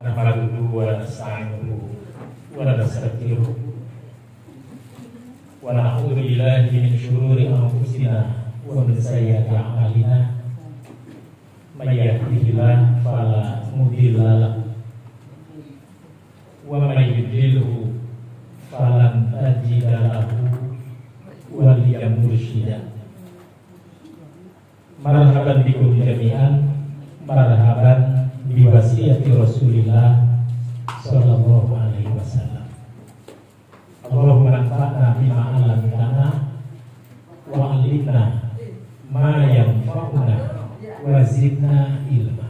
نحمده ونستعينه ونستغفره ونعوذ بالله من شرور أنفسنا ومن سيئات أعمالنا من يهده الله فلا مضل له ومن يضلل فلن تجد له وليا مرشدا. Marhaban bikum jami'an, marhaban biwasiyati Rasulillah sallallahu alaihi wasallam. Allahumma anfa'na bima 'allamtana wa 'allimna ma yanfa'una wa zidna ilma.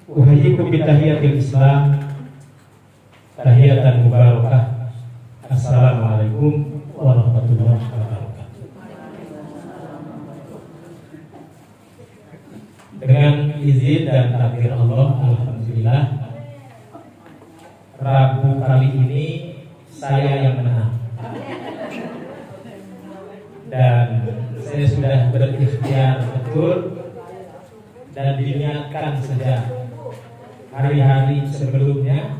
Uhayyikum bitahiyatil Islam, tahiyatan mubarakah. Assalamualaikum warahmatullahi wabarakatuh. Dengan izin dan takdir Allah, alhamdulillah, Rabu kali ini saya yang menang. Dan saya sudah berikhtiar betul dan diniatkan sejak hari-hari sebelumnya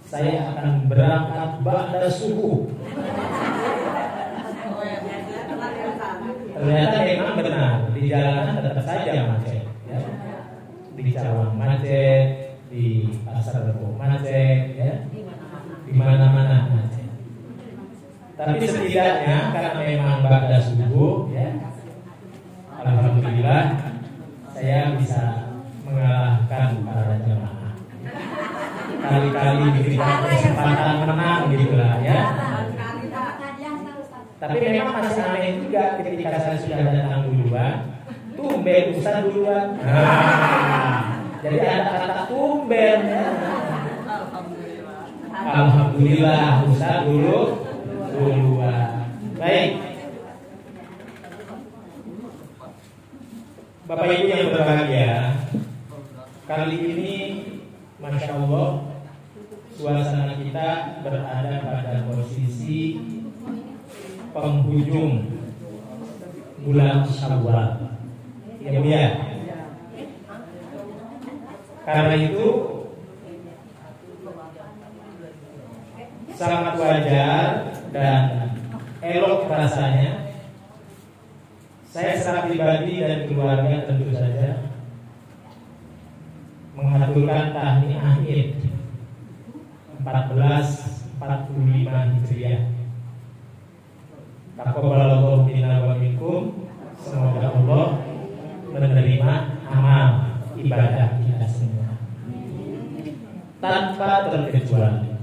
saya akan berangkat ba'da subuh. Ternyata memang benar, di jalanan tetap saja macet, ya. Di Cawang macet, di Pasar Rebo macet, ya. Di mana-mana macet. Tapi setidaknya karena memang ba'da subuh, ya, alhamdulillah saya bisa mengalahkan para jamaah. Kali-kali diberikan kesempatan menang gitulah, ya. Tapi memang masih aneh juga ketika saya sudah datang duluan, tumben Ustaz duluan. Jadi ada kata tumben. Alhamdulillah Ustaz duluan. Baik. Bapak Ibu yang berbahagia, kali ini Masya Allah suasana kita berada pada posisi penghujung bulan Syawal, ya Bu ya. Karena itu sangat wajar dan elok rasanya saya secara pribadi dan keluarga tentu saja mengaturkan tahniah Id 1445 Hijriah. Taqabbalallahu minna wa minkum. Semoga Allah menerima amal ibadah kita semua tanpa terkecuali.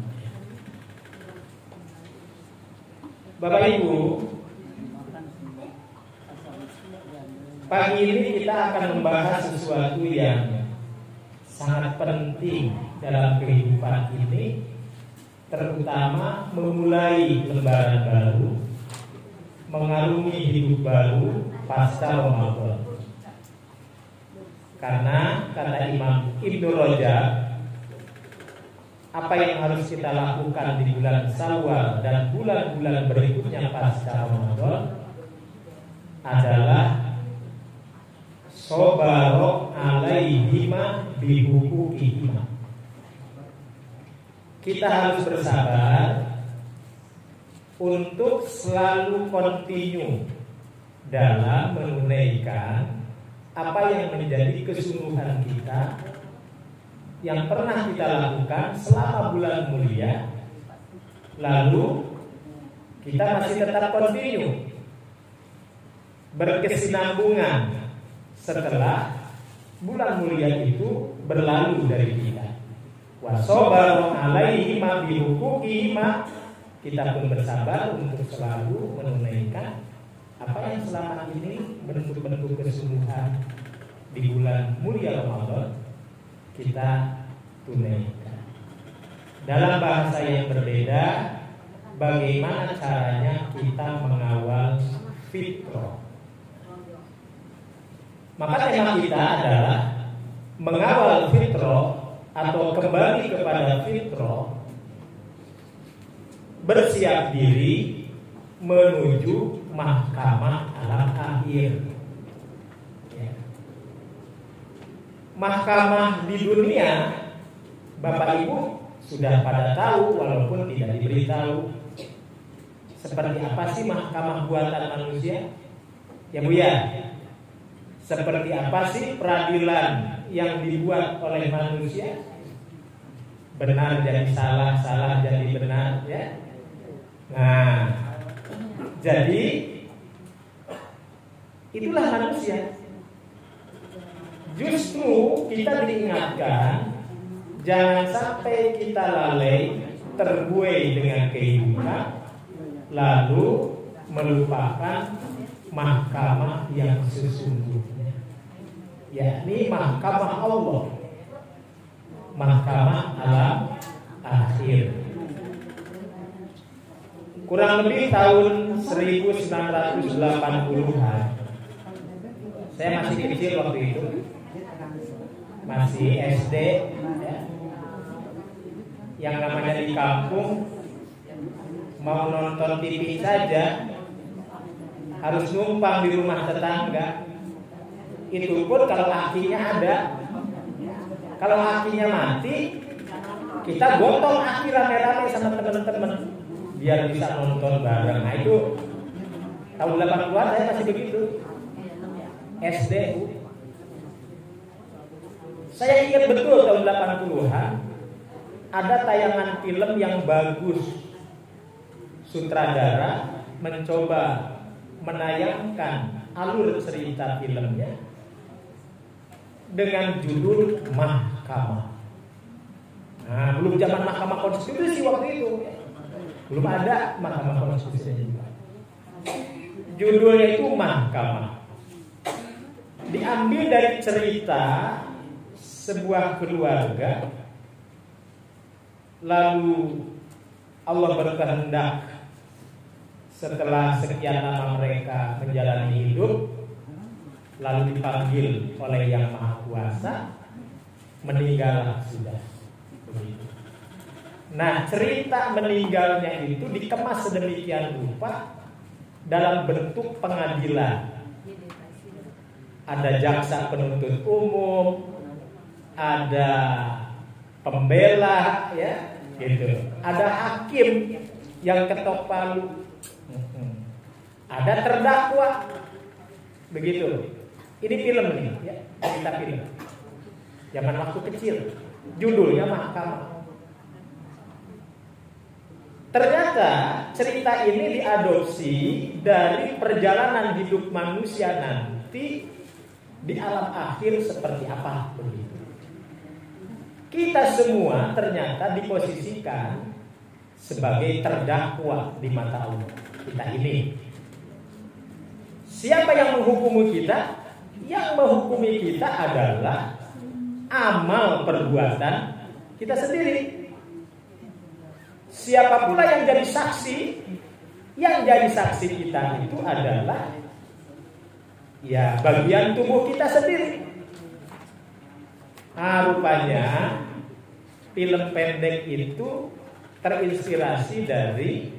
Bapak Ibu, pagi ini kita akan membahas sesuatu yang sangat penting dalam kehidupan ini, terutama memulai lembaran baru, mengarungi hidup baru pasca Ramadan. Karena kata Imam Ibnu Rajab, apa yang harus kita lakukan di bulan Syawal dan bulan-bulan berikutnya pasca Ramadan adalah sobarok alaihima bihukukihima. Kita harus bersabar untuk selalu kontinu dalam menunaikan apa yang menjadi kesungguhan kita yang pernah kita lakukan selama bulan mulia, lalu kita masih tetap kontinu berkesinambungan setelah bulan mulia itu berlalu dari kita. Wasobaru alaihi ma bihukukihima. Kita pun bersabar untuk selalu menunaikan apa yang selama ini bentuk-bentuk kesungguhan di bulan mulia Ramadan kita tunaikan. Dalam bahasa yang berbeda, bagaimana caranya kita mengawal fitrah. Maka tema kita adalah mengawal fitrah atau kembali kepada fitrah, bersiap diri menuju mahkamah alam akhir. mahkamah di dunia, Bapak Ibu sudah pada tahu walaupun tidak diberitahu. Seperti apa sih mahkamah buatan manusia? Ya Bu ya. Seperti apa sih peradilan yang dibuat oleh manusia? Benar jadi salah, salah jadi benar, ya. Nah, jadi itulah manusia. Justru kita diingatkan jangan sampai kita lalai terbuai dengan kehidupan lalu melupakan mahkamah yang sesungguhnya, yakni mahkamah Allah, mahkamah alam akhir. Kurang lebih tahun 1980-an, saya masih kecil waktu itu, masih SD, ya. Yang namanya di kampung mau nonton TV saja harus numpang di rumah tetangga. Itu pun kalau akinya ada. Kalau akinya mati, kita gotong aki rame-rame sama teman-teman biar bisa nonton bareng. Nah itu tahun 80-an saya masih begitu, SD. Saya ingat betul tahun 80-an ada tayangan film yang bagus. Sutradara mencoba menayangkan alur cerita filmnya dengan judul Mahkamah. Nah, belum zaman Mahkamah Konstitusi waktu itu, belum ada Mahkamah Konstitusi juga. Judulnya itu Mahkamah. Diambil dari cerita sebuah keluarga, lalu Allah berkehendak setelah sekian lama mereka menjalani hidup, lalu dipanggil oleh Yang Maha Kuasa, meninggal sudah. Nah, cerita meninggalnya itu dikemas sedemikian rupa dalam bentuk pengadilan. Ada jaksa penuntut umum, ada pembela, ya, gitu. Ada hakim yang ketok palu. Ada terdakwa, begitu. Ini film nih, ya, cerita film. Zaman waktu kecil, judulnya Mahkamah. Ternyata cerita ini diadopsi dari perjalanan hidup manusia nanti di alam akhir seperti apa, begitu. Kita semua ternyata diposisikan sebagai terdakwa di mata Allah. Kita ini. Siapa yang menghukumi kita? Yang menghukumi kita adalah amal perbuatan kita sendiri. Siapa pula yang jadi saksi? Yang jadi saksi kita itu adalah ya bagian tubuh kita sendiri. Nah, rupanya film pendek itu terinspirasi dari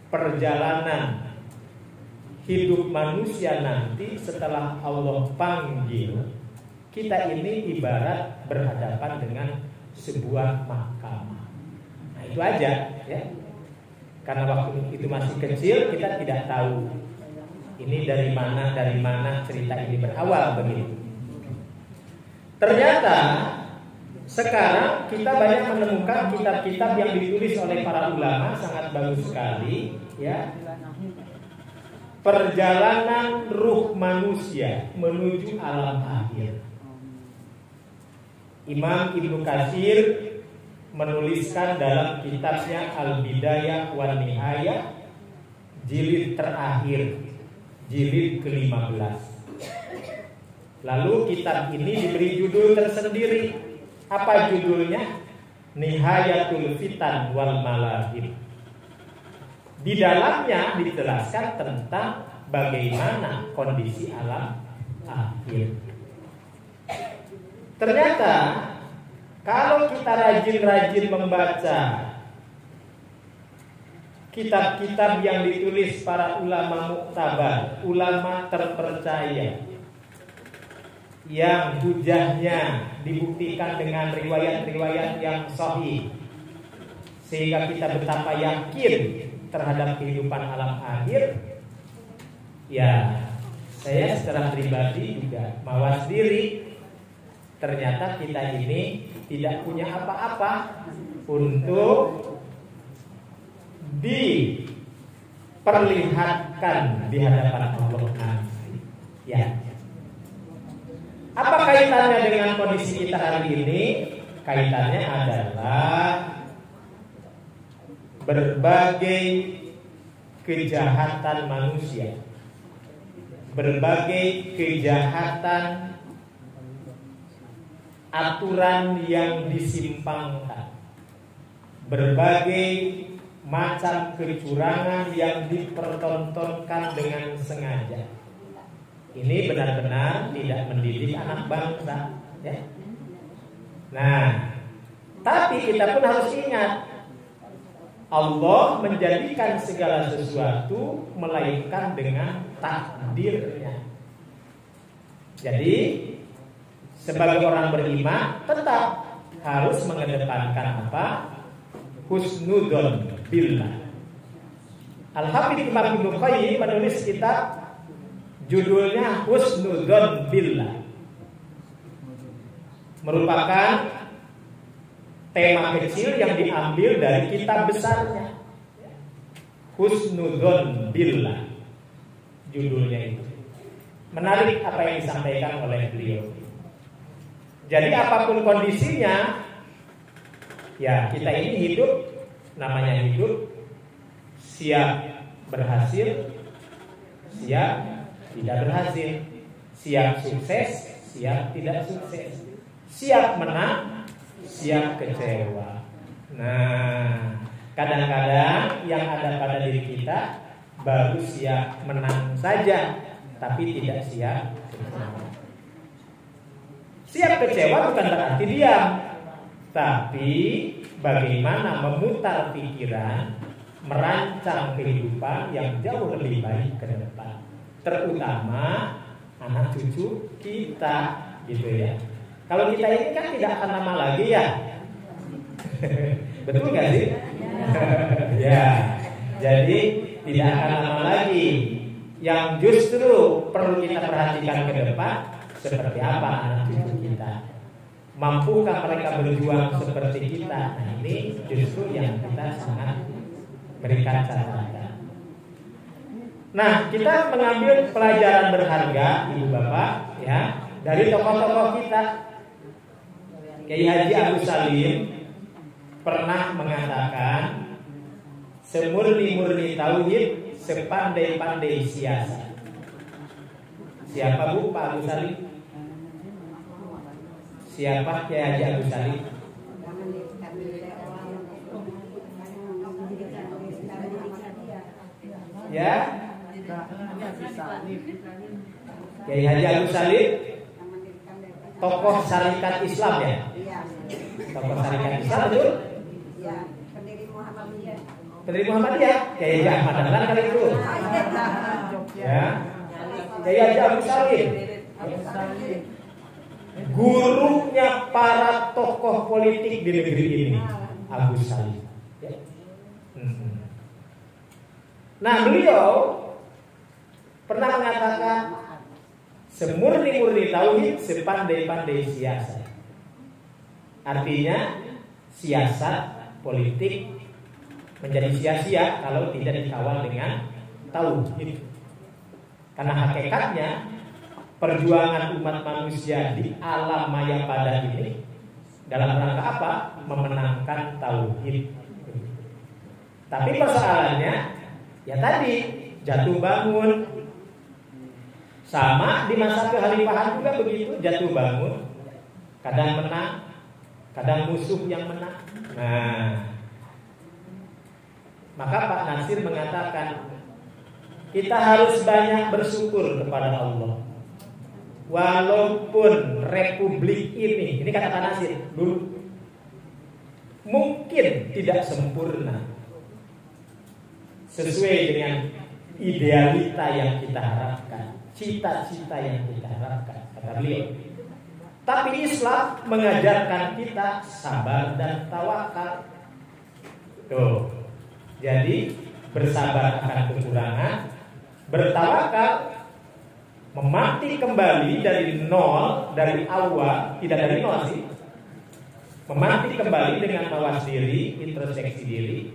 perjalanan hidup manusia nanti setelah Allah panggil. Kita ini ibarat berhadapan dengan sebuah mahkamah. Nah itu aja, ya. Karena waktu itu masih kecil, kita tidak tahu ini dari mana cerita ini berawal, begitu. Ternyata sekarang kita banyak menemukan kitab-kitab yang ditulis oleh para ulama, sangat bagus sekali, ya. Perjalanan ruh manusia menuju alam akhir. Imam Ibnu Katsir menuliskan dalam kitabnya Al-Bidayah wan Nihayah, jilid terakhir, jilid ke-15. Lalu kitab ini diberi judul tersendiri. Apa judulnya? Nihayatul Fitan wal Malahib. Di dalamnya dijelaskan tentang bagaimana kondisi alam akhir. Ternyata kalau kita rajin-rajin membaca kitab-kitab yang ditulis para ulama muktabar, ulama terpercaya, yang hujahnya dibuktikan dengan riwayat-riwayat yang sahih, sehingga kita betapa yakin terhadap kehidupan alam akhir. Ya, saya secara pribadi juga mawas diri. Ternyata kita ini tidak punya apa-apa untuk diperlihatkan di hadapan Allah nanti. Ya. Apa kaitannya dengan kondisi kita hari ini? Kaitannya adalah berbagai kejahatan manusia, berbagai kejahatan, aturan yang disimpangkan, berbagai macam kecurangan yang dipertontonkan dengan sengaja. Ini benar-benar tidak mendidik anak bangsa, ya. Nah, tapi kita pun harus ingat, Allah menjadikan segala sesuatu melainkan dengan takdirnya. Jadi sebagai orang beriman tetap harus mengedepankan apa? Husnudzon billah. Al-Hafidz Imam Ibnu Qayyim menulis kitab judulnya Husnudzon billah, merupakan tema kecil yang diambil dari kitab besarnya. Husnudzon billah judulnya itu. Menarik apa yang disampaikan oleh beliau. Jadi apapun kondisinya, ya kita ini hidup, namanya hidup, siap berhasil, siap tidak berhasil, siap sukses, siap tidak sukses, siap menang, siap kecewa. Nah, kadang-kadang yang ada pada diri kita baru siap menang saja, tapi tidak siap kecewa. Siap kecewa bukan berarti diam, tapi bagaimana memutar pikiran, merancang kehidupan yang jauh lebih baik ke depan, terutama anak cucu kita, gitu ya. Kalau kita ini kan tidak akan lama lagi ya. Betul nggak sih? Ya. Jadi tidak akan lama lagi. Yang justru perlu kita perhatikan ke depan, seperti apa anak cucu kita. Mampukah mereka berjuang seperti kita? Nah, ini justru yang kita sangat berikan catatan. Nah, kita mengambil pelajaran berharga, Ibu Bapak, ya, dari tokoh-tokoh kita. Kiai Haji Agus Salim pernah mengatakan, semurni-murni tauhid, sepandai-pandai siasat. Siapa Bu Pak Agus Salim? Siapa Kiai Haji Agus Salim? Ya, Kiai Haji Agus Salim, tokoh Syarikat Islam ya. Tokoh Syarikat Islam betul? Pendiri Muhammadiyah. Kiai Haji Ahmad Dahlan kali itu. Ya, Kiai Haji Agus Salim, gurunya para tokoh politik di negeri ini, Agus Salim. Nah, beliau pernah mengatakan, semurni-murni tauhid, sepandai-pandai siasat. Artinya siasat politik menjadi sia-sia kalau tidak dikawal dengan tauhid. Karena hakikatnya perjuangan umat manusia di alam maya pada ini dalam rangka apa? Memenangkan tauhid. Tapi persoalannya, ya tadi, jatuh bangun. Sama di masa kekhalifahan juga begitu, jatuh bangun. Kadang menang, kadang musuh yang menang. Nah, maka Pak Nasir mengatakan, kita harus banyak bersyukur kepada Allah. Walaupun republik ini kata Pak Nasir dulu, mungkin tidak sempurna sesuai dengan idealita yang kita harapkan, cita-cita yang kita harapkan, kata beliau. Tapi Islam mengajarkan kita sabar dan tawakal. Tuh. Jadi bersabar akan kekurangan, bertawakal, memanti kembali dari nol, dari awal, tidak dari nol sih. Memanti kembali dengan mawas diri, introspeksi diri.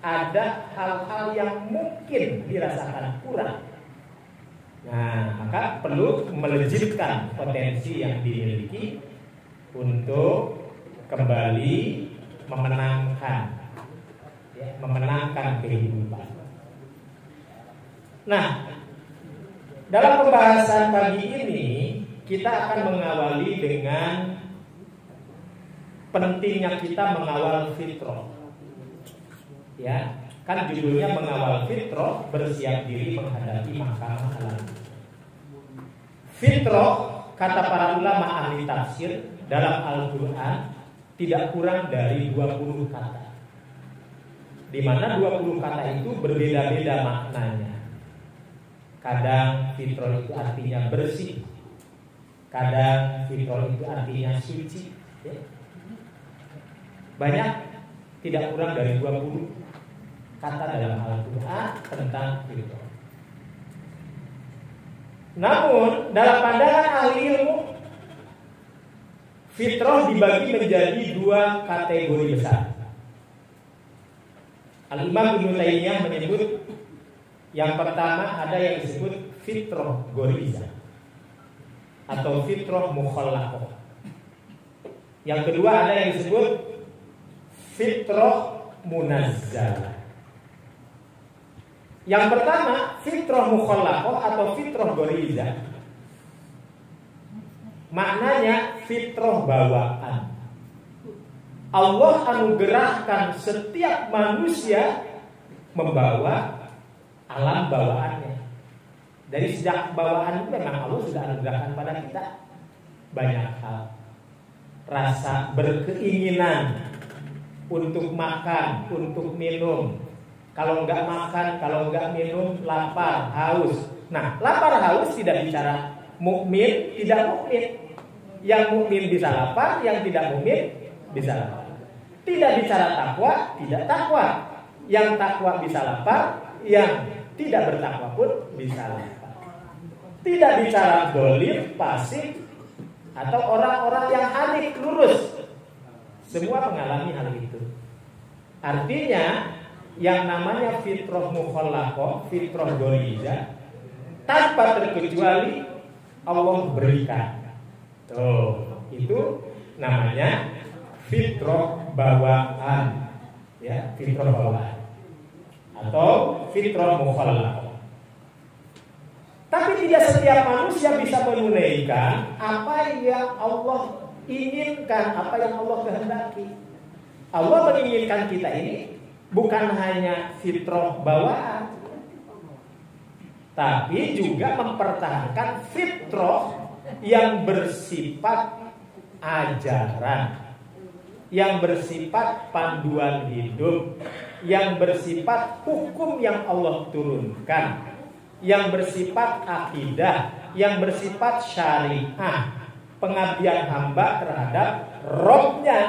Ada hal-hal yang mungkin dirasakan kurang. Nah, maka perlu melejitkan potensi yang dimiliki untuk kembali memenangkan kehidupan. Nah, dalam pembahasan pagi ini kita akan mengawali dengan pentingnya kita mengawal fitrah. Ya, kan judulnya mengawal fitrah, bersiap diri menghadapi mahkamah alam. Fitrah, kata para ulama ahli tafsir dalam Al-Quran tidak kurang dari 20 kata. Di mana 20 kata itu berbeda-beda maknanya. Kadang fitrah itu artinya bersih, kadang fitrah itu artinya suci. Banyak, tidak kurang dari 20 kata dalam Al-Quran tentang fitrah. Namun dalam pandangan ahli ilmu, fitrah dibagi menjadi 2 kategori besar. Al-Imam Ibnu Taimiyah menyebut yang pertama ada yang disebut fitrah ghorizah atau fitrah mukhallaqah. Yang kedua ada yang disebut fitrah munazzalah. Yang pertama, fitrah mukhallaqah atau fitrah ghorizah. Maknanya fitrah bawaan. Allah anugerahkan setiap manusia membawa alam bawaannya. Dari sejak bawaan memang Allah sudah anugerahkan pada kita banyak hal. Rasa berkeinginan untuk makan, untuk minum. Kalau enggak makan, kalau enggak minum, lapar, haus. Nah, lapar haus tidak bicara mukmin, tidak mukmin. Yang mukmin bisa lapar, yang tidak mukmin bisa lapar. Tidak bicara takwa, tidak takwa. Yang takwa bisa lapar, yang tidak bertakwa pun bisa lapar. Tidak bicara dolim, pasif, atau orang-orang yang hanif, lurus. Semua mengalami hal itu. Artinya yang namanya fitrah mukhallaqah, fitrah ghorizah, tanpa terkecuali Allah berikan. Tuh, itu namanya fitrah bawaan, ya, fitrah bawaan atau fitrah mukhallaqah. Tapi tidak setiap manusia bisa menunaikan apa yang Allah inginkan, apa yang Allah kehendaki. Allah menginginkan kita ini bukan hanya fitrah bawaan, tapi juga mempertahankan fitrah yang bersifat ajaran, yang bersifat panduan hidup, yang bersifat hukum yang Allah turunkan, yang bersifat akidah, yang bersifat syariah, pengabdian hamba terhadap Rabb-nya.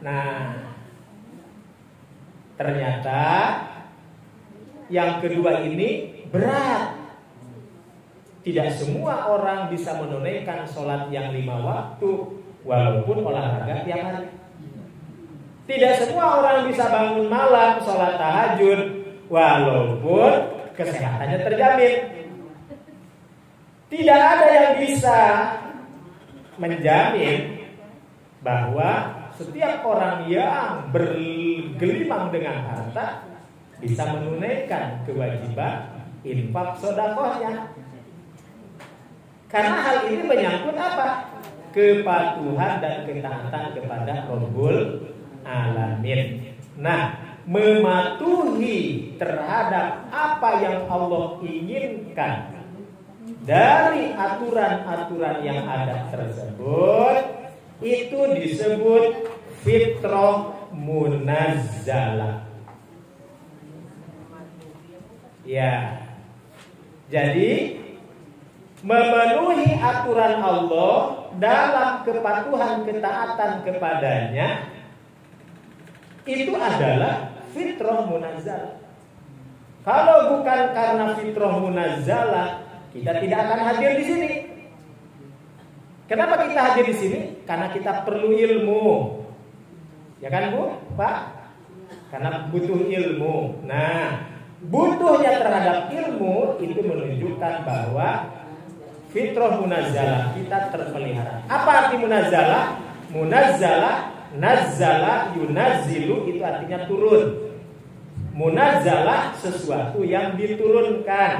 Nah, ternyata yang kedua ini berat. Tidak semua orang bisa menunaikan sholat yang 5 waktu walaupun olahraga tiap hari. Tidak semua orang bisa bangun malam sholat tahajud walaupun kesehatannya terjamin. Tidak ada yang bisa menjamin bahwa setiap orang yang bergelimang dengan harta bisa menunaikan kewajiban infak sedekahnya. Karena hal ini menyangkut apa? Kepatuhan dan ketaatan kepada Rabbul Alamin. Nah, mematuhi terhadap apa yang Allah inginkan dari aturan-aturan yang ada tersebut, itu disebut fitrah munazzalah. Ya. Jadi memenuhi aturan Allah dalam kepatuhan ketaatan kepadanya itu adalah fitrah munazzalah. Kalau bukan karena fitrah munazzalah, kita tidak akan hadir di sini. Kenapa kita hadir di sini? Karena kita perlu ilmu. Ya kan Bu, Pak? Karena butuh ilmu. Nah, butuhnya terhadap ilmu itu menunjukkan bahwa fitrah munazzalah kita terpelihara. Apa arti munazzalah? Munazzalah, nazzala, yunazzilu itu artinya turun. Munazzalah sesuatu yang diturunkan.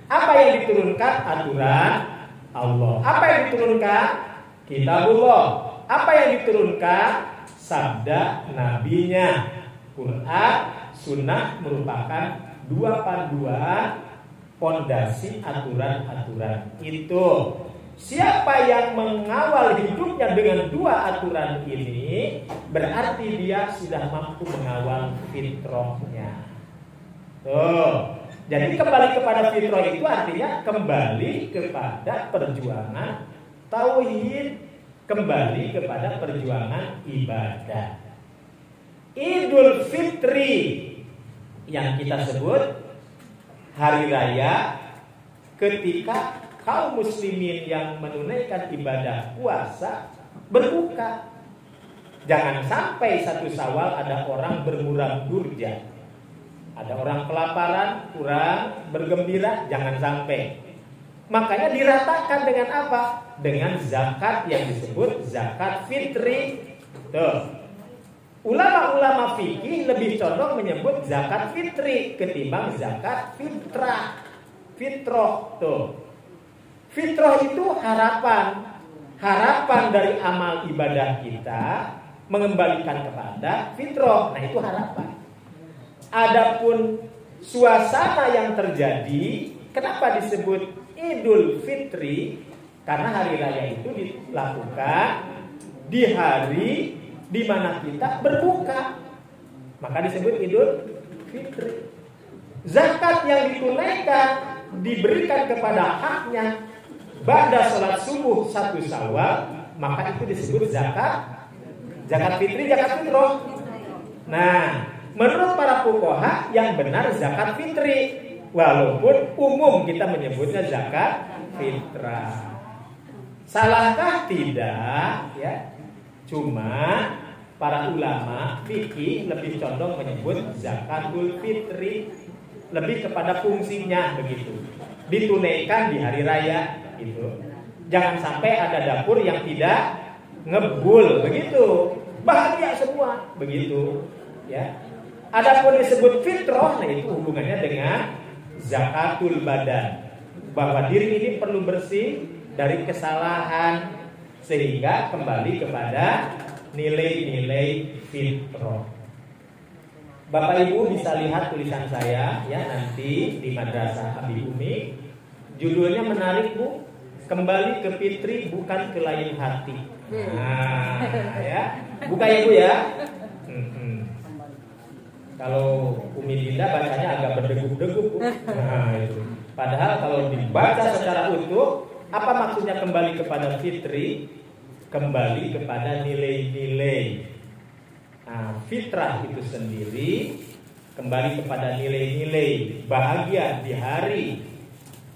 Apa yang diturunkan? Aturan Allah. Apa yang diturunkan? Kitabullah. Apa yang diturunkan? Sabda nabinya. Quran, sunnah merupakan dua panduan pondasi aturan-aturan itu. Siapa yang mengawal hidupnya dengan dua aturan ini, berarti dia sudah mampu mengawal fitrahnya. Tuh. Jadi kembali kepada fitrah itu artinya kembali kepada perjuangan tauhid, kembali kepada perjuangan ibadah. Idul Fitri yang kita sebut hari raya ketika kaum muslimin yang menunaikan ibadah puasa berbuka. Jangan sampai satu Syawal ada orang bermuram durja, ada orang kelaparan, kurang bergembira, jangan sampai. Makanya diratakan dengan apa? Dengan zakat yang disebut zakat fitri. Tuh. Ulama-ulama fikih lebih condong menyebut zakat fitri ketimbang zakat fitrah. Fitrah tuh. Fitrah itu harapan. Harapan dari amal ibadah kita mengembalikan kepada fitrah. Nah, itu harapan. Adapun suasana yang terjadi, kenapa disebut Idul Fitri? Karena hari raya itu dilakukan di hari di mana kita berbuka, maka disebut Idul Fitri. Zakat yang ditunaikan diberikan kepada haknya pada salat subuh 1 Syawal, maka itu disebut zakat fitri, zakat fitrah. Nah, menurut para fuqaha yang benar zakat fitri, walaupun umum kita menyebutnya zakat fitrah. Salahkah? Tidak, ya. Cuma para ulama fikih lebih condong menyebut zakatul fitri, lebih kepada fungsinya begitu. Ditunaikan di hari raya gitu. Jangan sampai ada dapur yang tidak ngebul begitu. Bahagia semua begitu, ya. Adapun disebut fitrah, nah itu hubungannya dengan zakatul badan. Bahwa diri ini perlu bersih dari kesalahan sehingga kembali kepada nilai-nilai fitrah. Bapak Ibu bisa lihat tulisan saya ya nanti di Madrasah Abi Umi. Judulnya menarik Bu, kembali ke fitri bukan ke lain hati. Nah, ya. Buka ya Bu ya. Kalau Umi Dinda bacanya agak berdegup-degup Bu. Nah, itu. Padahal kalau dibaca secara utuh, apa maksudnya kembali kepada fitri? Kembali kepada nilai-nilai. Nah, fitrah itu sendiri kembali kepada nilai-nilai bahagia di hari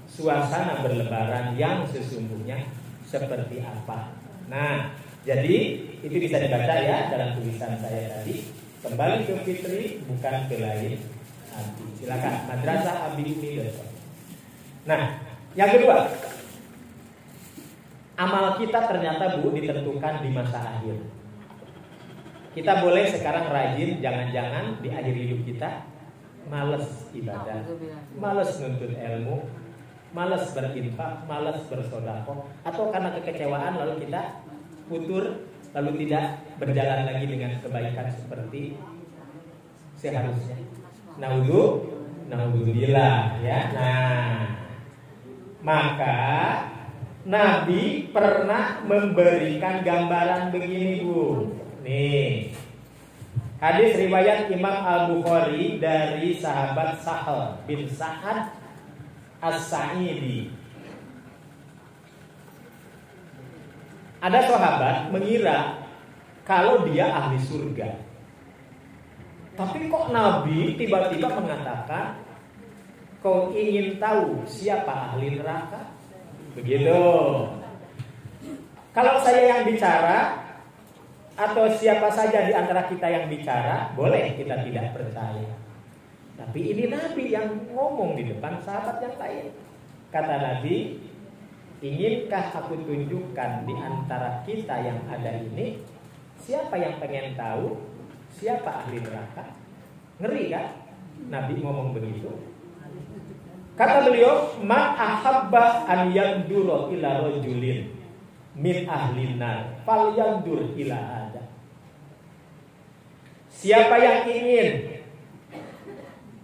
suasana berlebaran yang sesungguhnya seperti apa. Nah, jadi itu bisa dibaca ya dalam tulisan saya tadi. Kembali ke fitri bukan ke lain hati. Silakan Madrasah Abi Umi. Nah, yang kedua, amal kita ternyata Bu ditentukan di masa akhir. Kita boleh sekarang rajin, jangan-jangan di akhir hidup kita malas ibadah, malas nuntut ilmu, malas berinfak, malas bersedekah, atau karena kekecewaan lalu kita futur, lalu tidak berjalan lagi dengan kebaikan seperti seharusnya. Naudzubillah ya. Nah, maka Nabi pernah memberikan gambaran begini Bu. Nih, hadis riwayat Imam Al-Bukhari dari sahabat Sahal bin Sa'ad As-Sa'idi. Ada sahabat mengira kalau dia ahli surga. Tapi kok Nabi tiba-tiba mengatakan, kau ingin tahu siapa ahli neraka? Begitu. Kalau saya yang bicara, atau siapa saja di antara kita yang bicara, boleh kita tidak percaya. Tapi ini Nabi yang ngomong di depan sahabat yang lain. Kata Nabi, inginkah aku tunjukkan di antara kita yang ada ini, siapa yang pengen tahu siapa ahli neraka? Ngeri kan? Nabi ngomong begitu. Kata beliau, man ahabba an yandura ila rajulin min ahlin nar fal yandur ila ada. Siapa yang ingin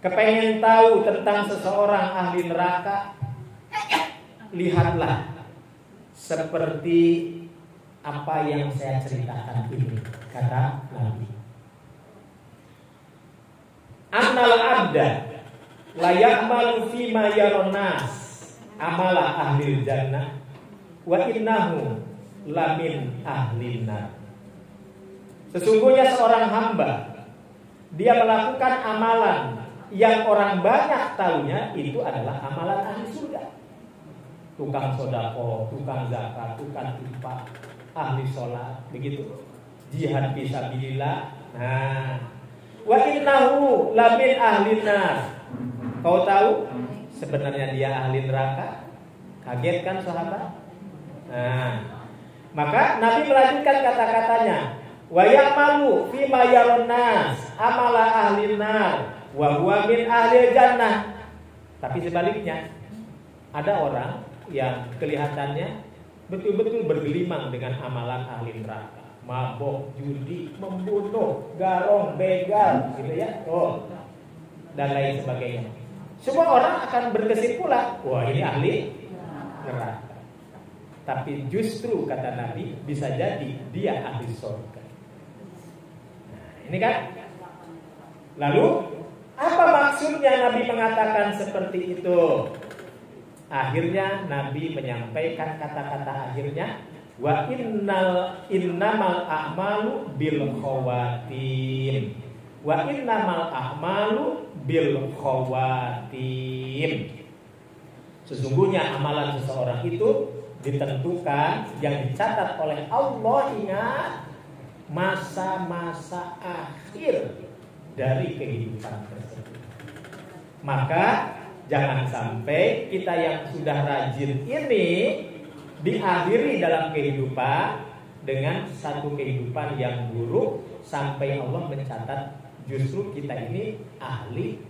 kepengen tahu tentang seseorang ahli neraka, lihatlah seperti apa yang saya ceritakan ini, kata Nabi. Annal abda la ya'malu fi ma yaronas amala ahli jannah wa innahu lamin ahlin nar. Sesungguhnya seorang hamba, dia melakukan amalan yang orang banyak tahunya itu adalah amalan ahli surga. Tukang sodako, tukang zakat, tukang infak, ahli sholat, begitu. Jihad fisabilillah. Nah, wa innahu lamin ahlin nar. Kau tahu sebenarnya dia ahli neraka? Kaget kan sahabat? Nah, maka Nabi melanjutkan kata-katanya, wa ya'malu fi ma yarannas amala ahli nar wa huwa min ahli jannah. Tapi sebaliknya, ada orang yang kelihatannya betul-betul bergelimang dengan amalan ahli neraka, mabok, judi, membunuh, garong, begal, gitu ya, dan lain sebagainya. Semua orang akan berkesimpulan, wah ini ahli neraka. Tapi justru kata Nabi, bisa jadi dia ahli surga. Nah, ini kan. Lalu apa maksudnya Nabi mengatakan seperti itu? Akhirnya Nabi menyampaikan kata-kata akhirnya, wa innamal a'malu bil khawatim. Wa innamal a'malu bil khawatim. Sesungguhnya amalan seseorang itu ditentukan, yang dicatat oleh Allah, ingat, masa-masa akhir dari kehidupan tersebut. Maka jangan sampai kita yang sudah rajin ini diakhiri dalam kehidupan dengan satu kehidupan yang buruk, sampai Allah mencatat justru kita ini ahli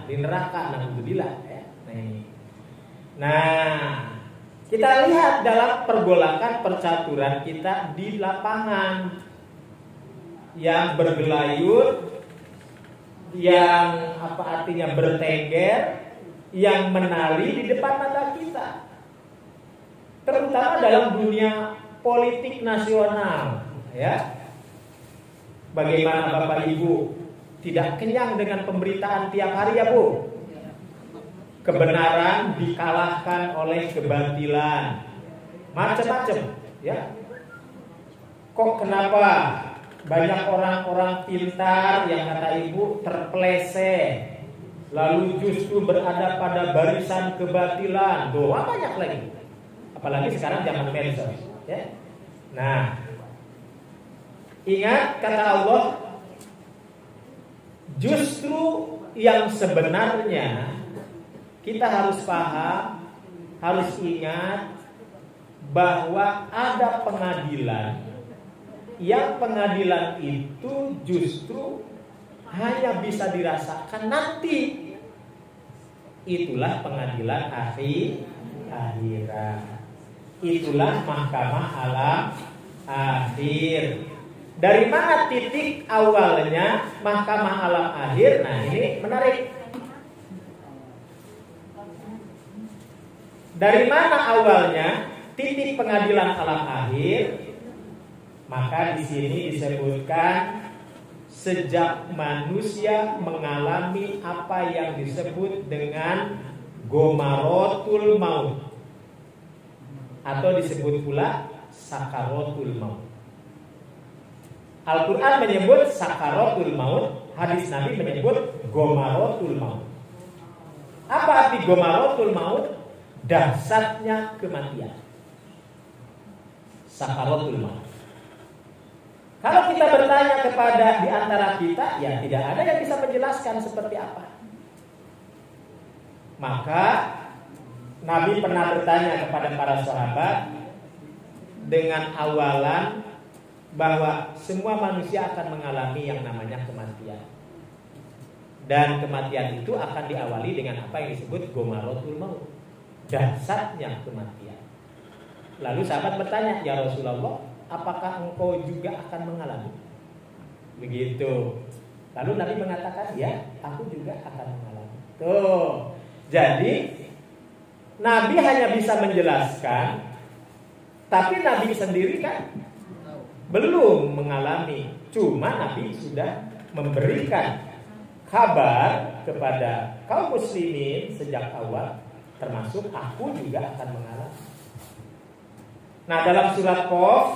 neraka. Alhamdulillah ya. Nah, kita lihat dalam pergolakan percaturan kita di lapangan yang bergelayut, yang apa artinya bertengger, yang menari di depan mata kita, terutama dalam dunia politik nasional, ya. Bagaimana Bapak Ibu tidak kenyang dengan pemberitaan tiap hari ya Bu? Kebenaran dikalahkan oleh kebatilan, macam-macam, ya. Kok kenapa banyak orang-orang pintar yang kata Ibu terpeleset, lalu justru berada pada barisan kebatilan? Doa banyak lagi, apalagi sekarang zaman medsos, ya. Nah, ingat kata Allah, justru yang sebenarnya kita harus paham, harus ingat bahwa ada pengadilan, yang pengadilan itu justru hanya bisa dirasakan nanti. Itulah pengadilan akhirat. Itulah mahkamah alam akhir. Dari mana titik awalnya mahkamah alam akhir? Nah, ini menarik. Dari mana awalnya titik pengadilan alam akhir? Maka di sini disebutkan sejak manusia mengalami apa yang disebut dengan gomaratul maut, atau disebut pula sakaratul maut. Al-Quran menyebut sakaratul maut, hadis Nabi menyebut gomaratul maut. Apa arti gomaratul maut? Dahsyatnya kematian. Sakaratul maut. Kalau kita bertanya kepada di antara kita, ya tidak ada yang bisa menjelaskan seperti apa. Maka Nabi pernah bertanya kepada para sahabat dengan awalan bahwa semua manusia akan mengalami yang namanya kematian. Dan kematian itu akan diawali dengan apa yang disebut gomaratul maut, dahsyatnya kematian. Lalu sahabat bertanya, ya Rasulullah, apakah engkau juga akan mengalami? Begitu. Lalu Nabi mengatakan, ya, aku juga akan mengalami. Tuh. Jadi Nabi hanya bisa menjelaskan, tapi Nabi sendiri kan belum mengalami. Cuma Nabi sudah memberikan kabar kepada kaum muslimin sejak awal, termasuk aku juga akan mengalami. Nah, dalam surat Qaf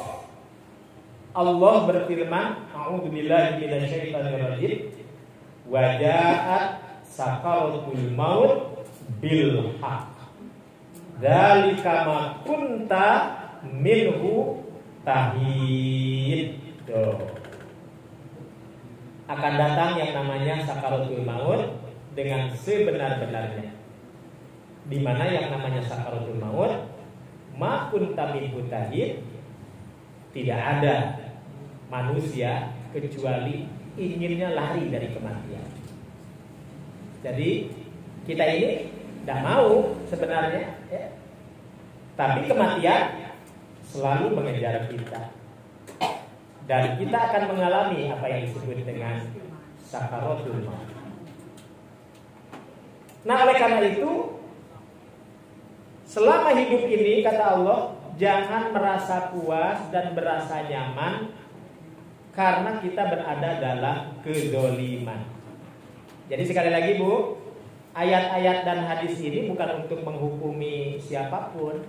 Allah berfirman, a'udzubillahi minasyaitonir rajim, wa ja'at sakaratul maut bil haqq. Dzalika ma kunta minhu tahid. Akan datang yang namanya sakaratul maut dengan sebenar-benarnya. Di mana yang namanya sakaratul maut, ma kunta minhu tahid, tidak ada manusia kecuali inginnya lari dari kematian. Jadi kita ini tidak mau sebenarnya, ya. Tapi kematian selalu mengejar kita. Dan kita akan mengalami apa yang disebut dengan sakaratul maut. Nah, oleh karena itu, selama hidup ini kata Allah, jangan merasa puas dan merasa nyaman karena kita berada dalam kezoliman. Jadi sekali lagi Bu, ayat-ayat dan hadis ini bukan untuk menghukumi siapapun,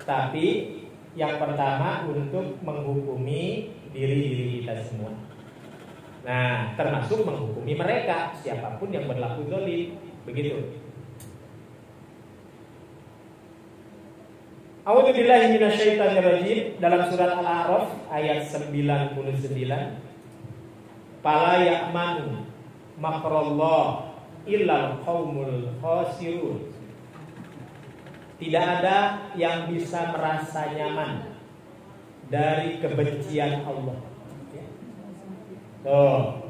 tapi yang pertama untuk menghukumi diri kita semua. Nah, termasuk menghukumi mereka, siapapun yang berlaku zalim. Begitu. A'udzubillahi minasyaitonirrajim, dalam surat Al-A'raf ayat 99. Fala ya'manu makrallah illal qaumul khasirun. Tidak ada yang bisa merasa nyaman dari kebencian Allah. Tuh.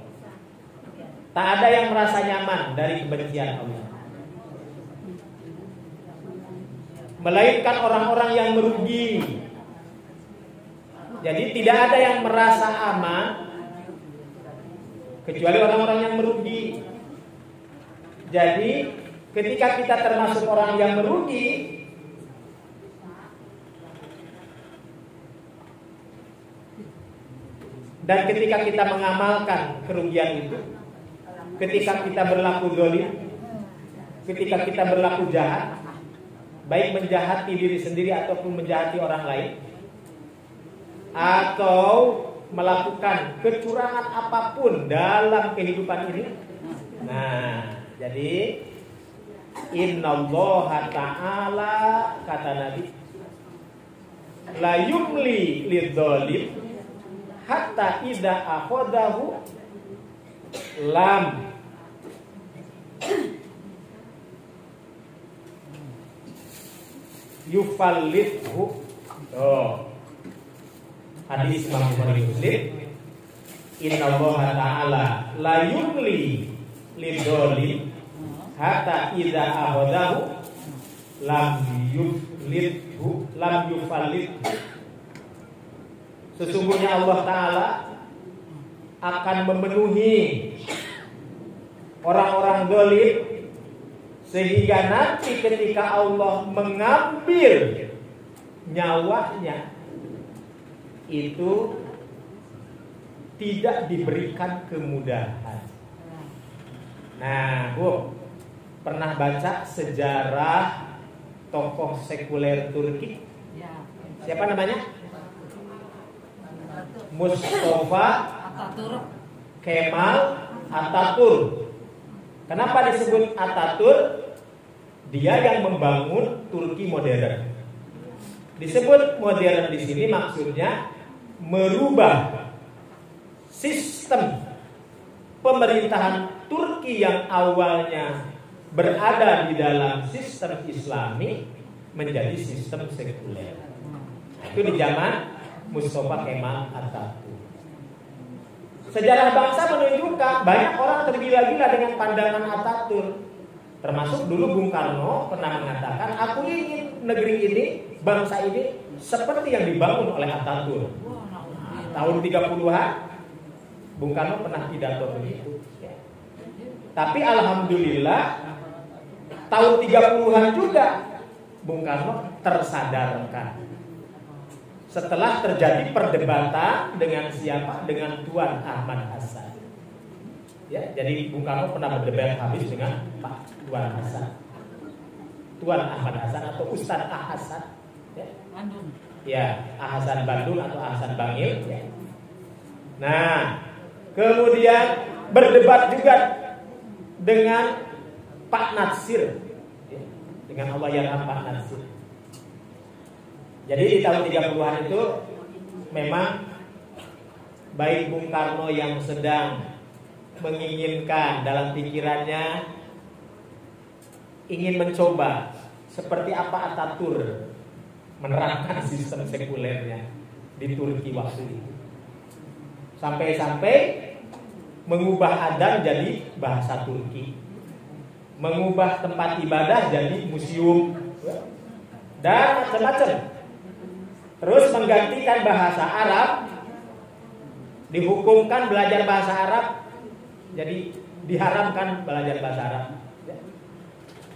Tak ada yang merasa nyaman dari kebencian Allah, melainkan orang-orang yang merugi. Jadi tidak ada yang merasa aman kecuali orang-orang yang merugi. Jadi ketika kita termasuk orang yang merugi, dan ketika kita mengamalkan kerugian itu, ketika kita berlaku zalim, ketika kita berlaku jahat, baik menjahati diri sendiri ataupun menjahati orang lain, atau melakukan kecurangan apapun dalam kehidupan ini. Nah, jadi innallaha ta'ala, kata Nabi, la yumli lidzalim hatta idza akhadahu lam yufallithu. Hadis Imam Bukhari Muslim. Innallaha ta'ala la yumli lidzalim hatta idza akhadahu lam yufallithu. Sesungguhnya Allah Ta'ala akan memenuhi orang-orang zalim sehingga nanti ketika Allah mengambil nyawanya itu tidak diberikan kemudahan. Nah, Bu, pernah baca sejarah tokoh sekuler Turki? Siapa namanya? Mustafa Kemal Atatürk. Kenapa disebut Atatürk? Dia yang membangun Turki modern. Disebut modern di sini maksudnya merubah sistem pemerintahan Turki yang awalnya berada di dalam sistem Islami menjadi sistem sekuler. Itu di zaman Mustafa Kemal Atatürk. Sejarah bangsa menunjukkan banyak orang tergila-gila dengan pandangan Atatürk. Termasuk dulu Bung Karno pernah mengatakan, aku ingin negeri ini, bangsa ini seperti yang dibangun oleh Atatürk. Tahun 30-an Bung Karno pernah pidato begitu. Tapi alhamdulillah tahun 30-an juga Bung Karno tersadarkan. Setelah terjadi perdebatan dengan siapa? Dengan Tuan Ahmad Hasan. Ya, jadi Bung Karno pernah berdebat habis dengan Pak Tuan Hasan. Tuan Ahmad Hasan atau Ustadz Hasan. Ya. Bandung. Ya, Hasan Bandung atau Hasan Bangil. Ya. Nah, kemudian berdebat juga dengan Pak Natsir. Ya, dengan Allah Yarham Pak Natsir. Jadi di tahun 30-an itu memang baik Bung Karno yang sedang menginginkan dalam pikirannya ingin mencoba seperti apa Atatürk menerapkan sistem sekulernya di Turki waktu itu. Sampai-sampai mengubah adzan jadi bahasa Turki, mengubah tempat ibadah jadi museum dan macam-macam. Terus menggantikan bahasa Arab, dihukumkan belajar bahasa Arab, jadi diharamkan belajar bahasa Arab.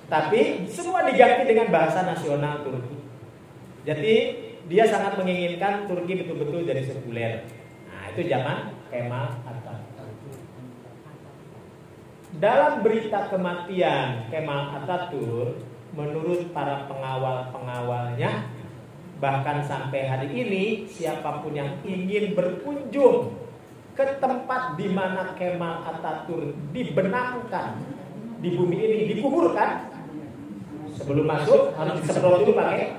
Tapi semua diganti dengan bahasa nasional Turki. Jadi dia sangat menginginkan Turki betul-betul jadi sekuler. Nah, itu zaman Kemal Atatürk. Dalam berita kematian Kemal Atatürk, menurut para pengawal-pengawalnya, bahkan sampai hari ini siapapun yang ingin berkunjung ke tempat di mana Kemal Atatürk dibenamkan di bumi ini, dikuburkan, sebelum masuk harus disemprot dulu pakai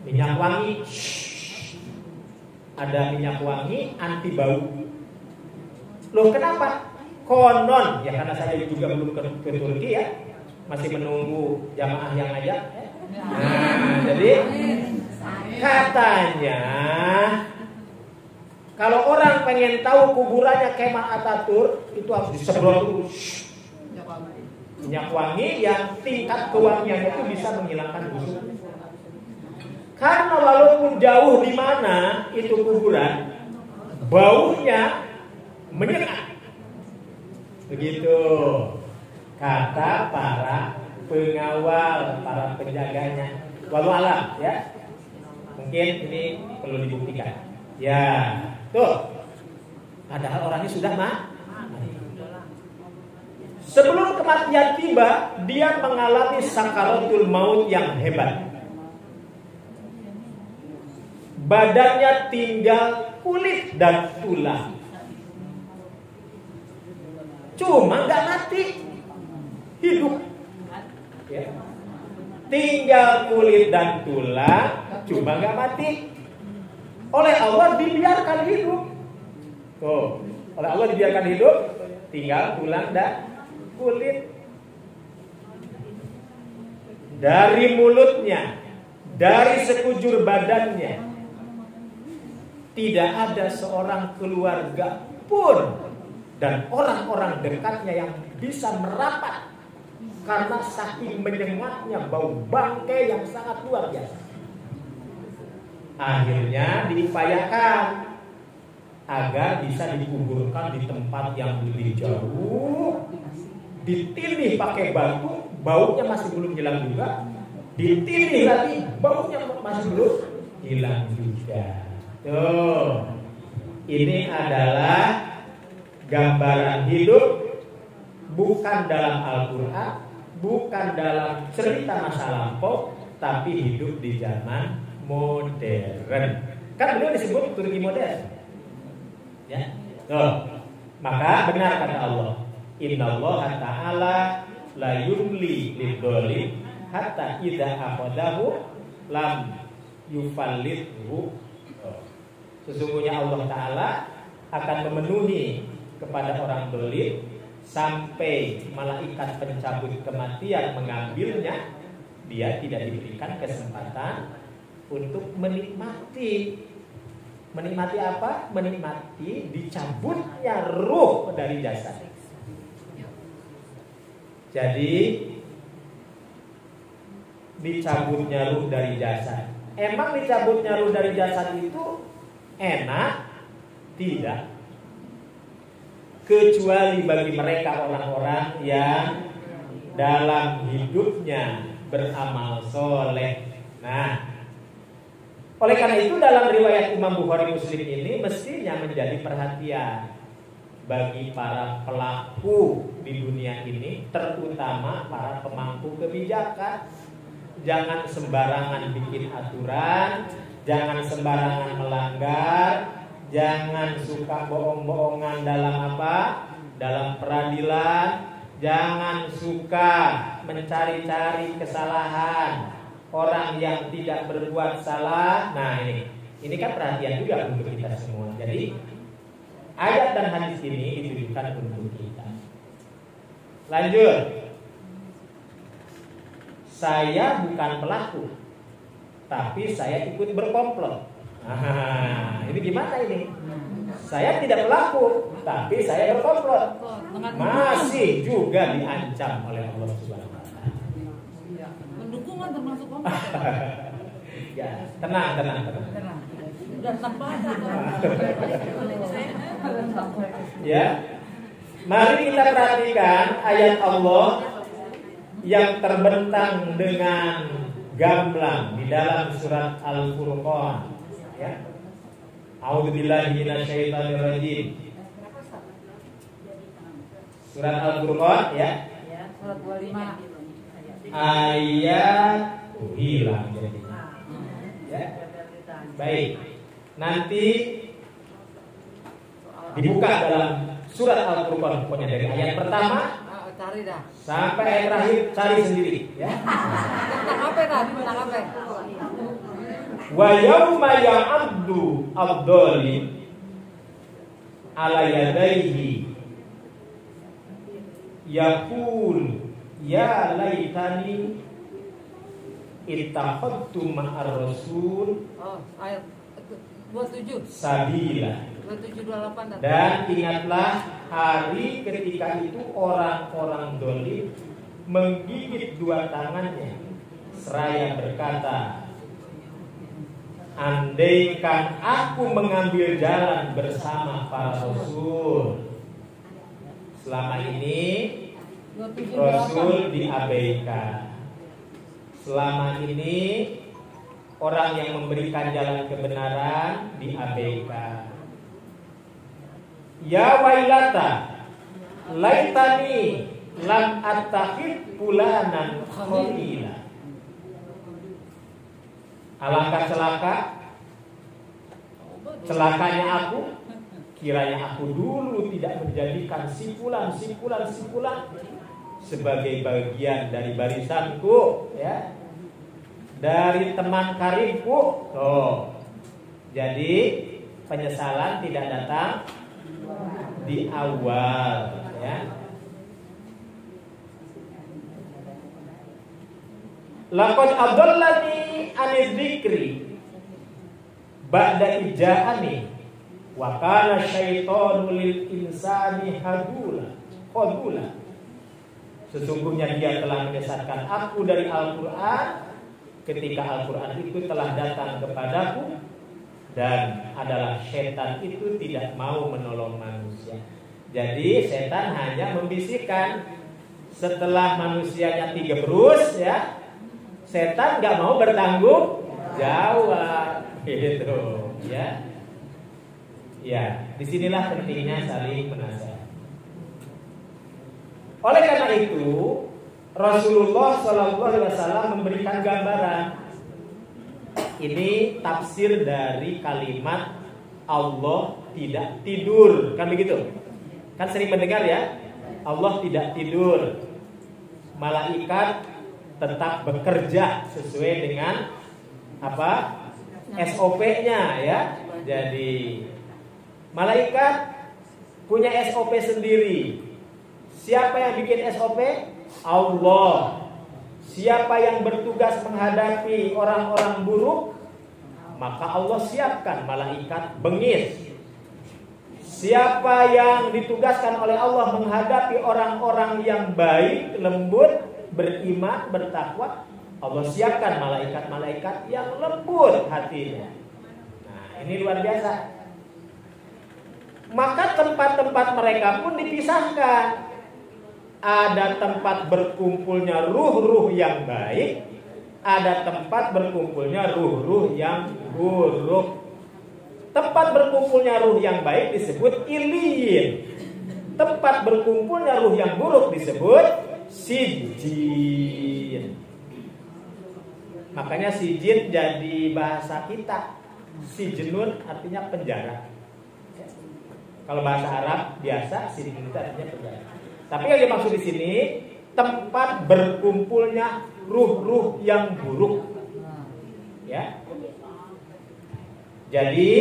minyak wangi. Ada minyak wangi anti bau. Loh kenapa? Konon, ya karena saya juga belum ke Turki ya, masih menunggu jamaah yang ngajak. Nah, jadi katanya kalau orang pengen tahu kuburannya Kemal Atatürk itu harus disemprot dulu minyak wangi yang tingkat kewangiannya itu bisa menghilangkan busuk. Karena walaupun jauh di mana itu kuburan, baunya menyengat. Begitu kata para pengawal, para penjaganya. Walau alam ya. Mungkin ini perlu dibuktikan. Ya, tuh. Padahal orangnya sudah mati. Sebelum kematian tiba, dia mengalami sakaratul maut yang hebat. Badannya tinggal kulit dan tulang. Cuma nggak mati, hidup. Ya. Tinggal kulit dan tulang, cuma nggak mati. Oleh Allah dibiarkan hidup. Tuh, oleh Allah dibiarkan hidup, tinggal tulang dan kulit. Dari mulutnya, dari sekujur badannya, tidak ada seorang keluarga pun dan orang-orang dekatnya yang bisa merapat karena saking menyengatnya bau bangkai yang sangat luar biasa. Akhirnya diupayakan agar bisa dikuburkan di tempat yang lebih jauh, ditindih pakai batu, baunya masih belum hilang juga, ditindih lagi, baunya masih belum hilang juga. Tuh, ini adalah gambaran hidup, bukan dalam Al-Quran, bukan dalam cerita masa lampau, tapi hidup di zaman modern. Kan beliau disebut Turki modern. Ya. Maka benar kata Allah, innallaha ta'ala la yumli lidzalim hatta idza akhadahu lam yufallithu. Sesungguhnya Allah Ta'ala akan memenuhi kepada orang zalim sampai malaikat pencabut kematian mengambilnya, dia tidak diberikan kesempatan untuk menikmati. Menikmati apa? Menikmati dicabutnya ruh dari jasad. Jadi dicabutnya ruh dari jasad. Emang dicabutnya ruh dari jasad itu enak? Tidak. Kecuali bagi mereka orang-orang yang dalam hidupnya beramal soleh. Nah, oleh karena itu dalam riwayat Imam Bukhari Muslim ini mestinya menjadi perhatian bagi para pelaku di dunia ini, terutama para pemangku kebijakan. Jangan sembarangan bikin aturan, jangan sembarangan melanggar, jangan suka bohong-bohongan dalam apa? Dalam peradilan, jangan suka mencari-cari kesalahan orang yang tidak berbuat salah. Nah, ini kan perhatian juga untuk kita semua. Jadi ayat dan hadis ini ditujukan untuk kita. Lanjut. Saya bukan pelaku, tapi saya ikut berkomplot. Nah, ini gimana ini? Saya tidak pelaku, tapi saya berkomplot. Masih juga diancam oleh Allah Subhanahu wa taala. Pendukungan termasuk komplot. Ya, tenang. Udah tanpa ada. Ya. Mari kita perhatikan ayat Allah yang terbentang dengan gamblang di dalam surat Al-Furqan. Ya. A'udzubillahi minasyaitonirrajim. Surat Al-Furqan ya. Surat 25. Ayat hilang jadi. Ya. Baik. Nanti dibuka dalam surat Al-Furqan pokoknya dari ayat pertama Cari dah. sampai ayat terakhir, cari sendiri ya. Tentang apa dah? Tentang apa? Wa yauma ya'addu ad-dhalim ala yadayhi yaqul ya laitani ittakhadtu ma'ar rasul Ayat 27 sabila. 2728 Dan ingatlah hari ketika itu orang-orang zalim menggigit dua tangannya seraya berkata, andaikan aku mengambil jalan bersama para rasul. Selama ini rasul diabaikan. Selama ini orang yang memberikan jalan kebenaran diabaikan. Ya wailata laitani lam attakhid fulanan khalila. Alangkah celakanya aku, kiranya aku dulu tidak menjadikan si fulan sebagai bagian dari barisanku, ya, dari teman karibku. Jadi penyesalan tidak datang di awal, ya. Laqad adallani anidzikri ba'da ija'ani wa kana syaitanu lil insani khadula. Sesungguhnya dia telah menyesatkan aku dari Al-Qur'an ketika Al-Qur'an itu telah datang kepadaku, dan adalah setan itu tidak mau menolong manusia. Jadi setan hanya membisikkan. Setelah manusianya digebrus, ya, setan nggak mau bertanggung jawab, gitu, ya. Ya, disinilah pentingnya saling menasihat. Oleh karena itu, Rasulullah SAW memberikan gambaran. Ini tafsir dari kalimat Allah tidak tidur. Kan begitu? Kan sering mendengar ya, Allah tidak tidur. Malaikat tetap bekerja sesuai dengan apa? SOP-nya ya. Jadi malaikat punya SOP sendiri. Siapa yang bikin SOP? Allah. Siapa yang bertugas menghadapi orang-orang buruk, maka Allah siapkan malaikat bengis. Siapa yang ditugaskan oleh Allah menghadapi orang-orang yang baik, lembut, beriman, bertakwa, Allah siapkan malaikat-malaikat yang lembut hatinya. Nah, ini luar biasa. Maka tempat-tempat mereka pun dipisahkan. Ada tempat berkumpulnya ruh-ruh yang baik, ada tempat berkumpulnya ruh-ruh yang buruk. Tempat berkumpulnya ruh yang baik disebut iliyin. Tempat berkumpulnya ruh yang buruk disebut sijin. Makanya sijin jadi bahasa kita. Sijinun artinya penjara. Kalau bahasa Arab biasa sijin itu artinya penjara. Tapi yang dimaksud di sini tempat berkumpulnya ruh-ruh yang buruk. Ya. Jadi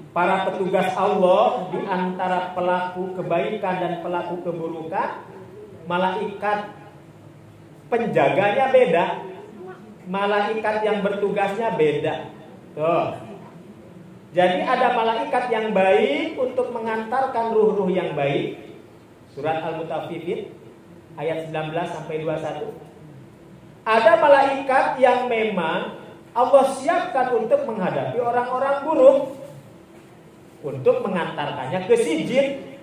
para petugas Allah di antara pelaku kebaikan dan pelaku keburukan, malaikat penjaganya beda. Malaikat yang bertugasnya beda. Tuh. Jadi ada malaikat yang baik untuk mengantarkan ruh-ruh yang baik. Surat Al-Mutaffifin ayat 19 sampai 21. Ada malaikat yang memang Allah siapkan untuk menghadapi orang-orang buruk, untuk mengantarkannya ke sijin.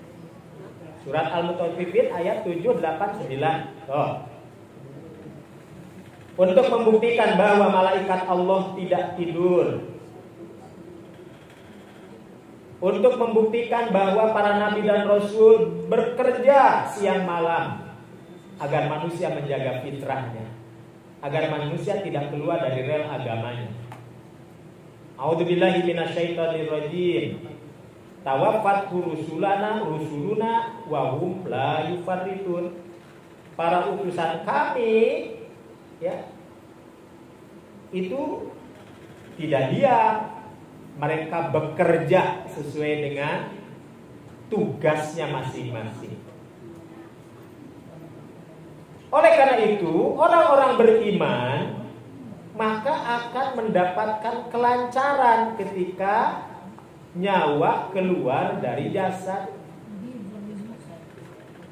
Surat Al-Mutaffifin ayat 7, 8, 9. Untuk membuktikan bahwa malaikat Allah tidak tidur, untuk membuktikan bahwa para nabi dan rasul bekerja siang malam agar manusia menjaga fitrahnya, agar manusia tidak keluar dari rel agamanya. A'udzubillahi minasyaitonirrajim. Tawaffatu rusuluna wa hum la yufarritun. Para utusan kami ya itu tidak diam. Mereka bekerja sesuai dengan tugasnya masing-masing. Oleh karena itu, orang-orang beriman maka akan mendapatkan kelancaran ketika nyawa keluar dari jasad.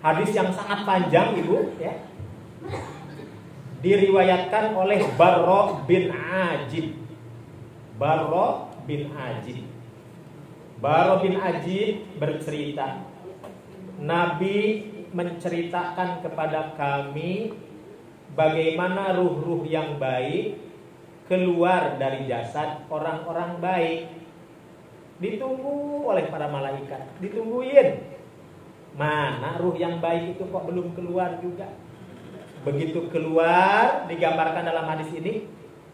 Hadis yang sangat panjang, Ibu, ya. Diriwayatkan oleh Barra bin Ajib. Barra bin Ajib bercerita, Nabi menceritakan kepada kami bagaimana ruh-ruh yang baik keluar dari jasad orang-orang baik. Ditunggu oleh para malaikat, ditungguin. Mana ruh yang baik itu kok belum keluar juga. Begitu keluar, digambarkan dalam hadis ini,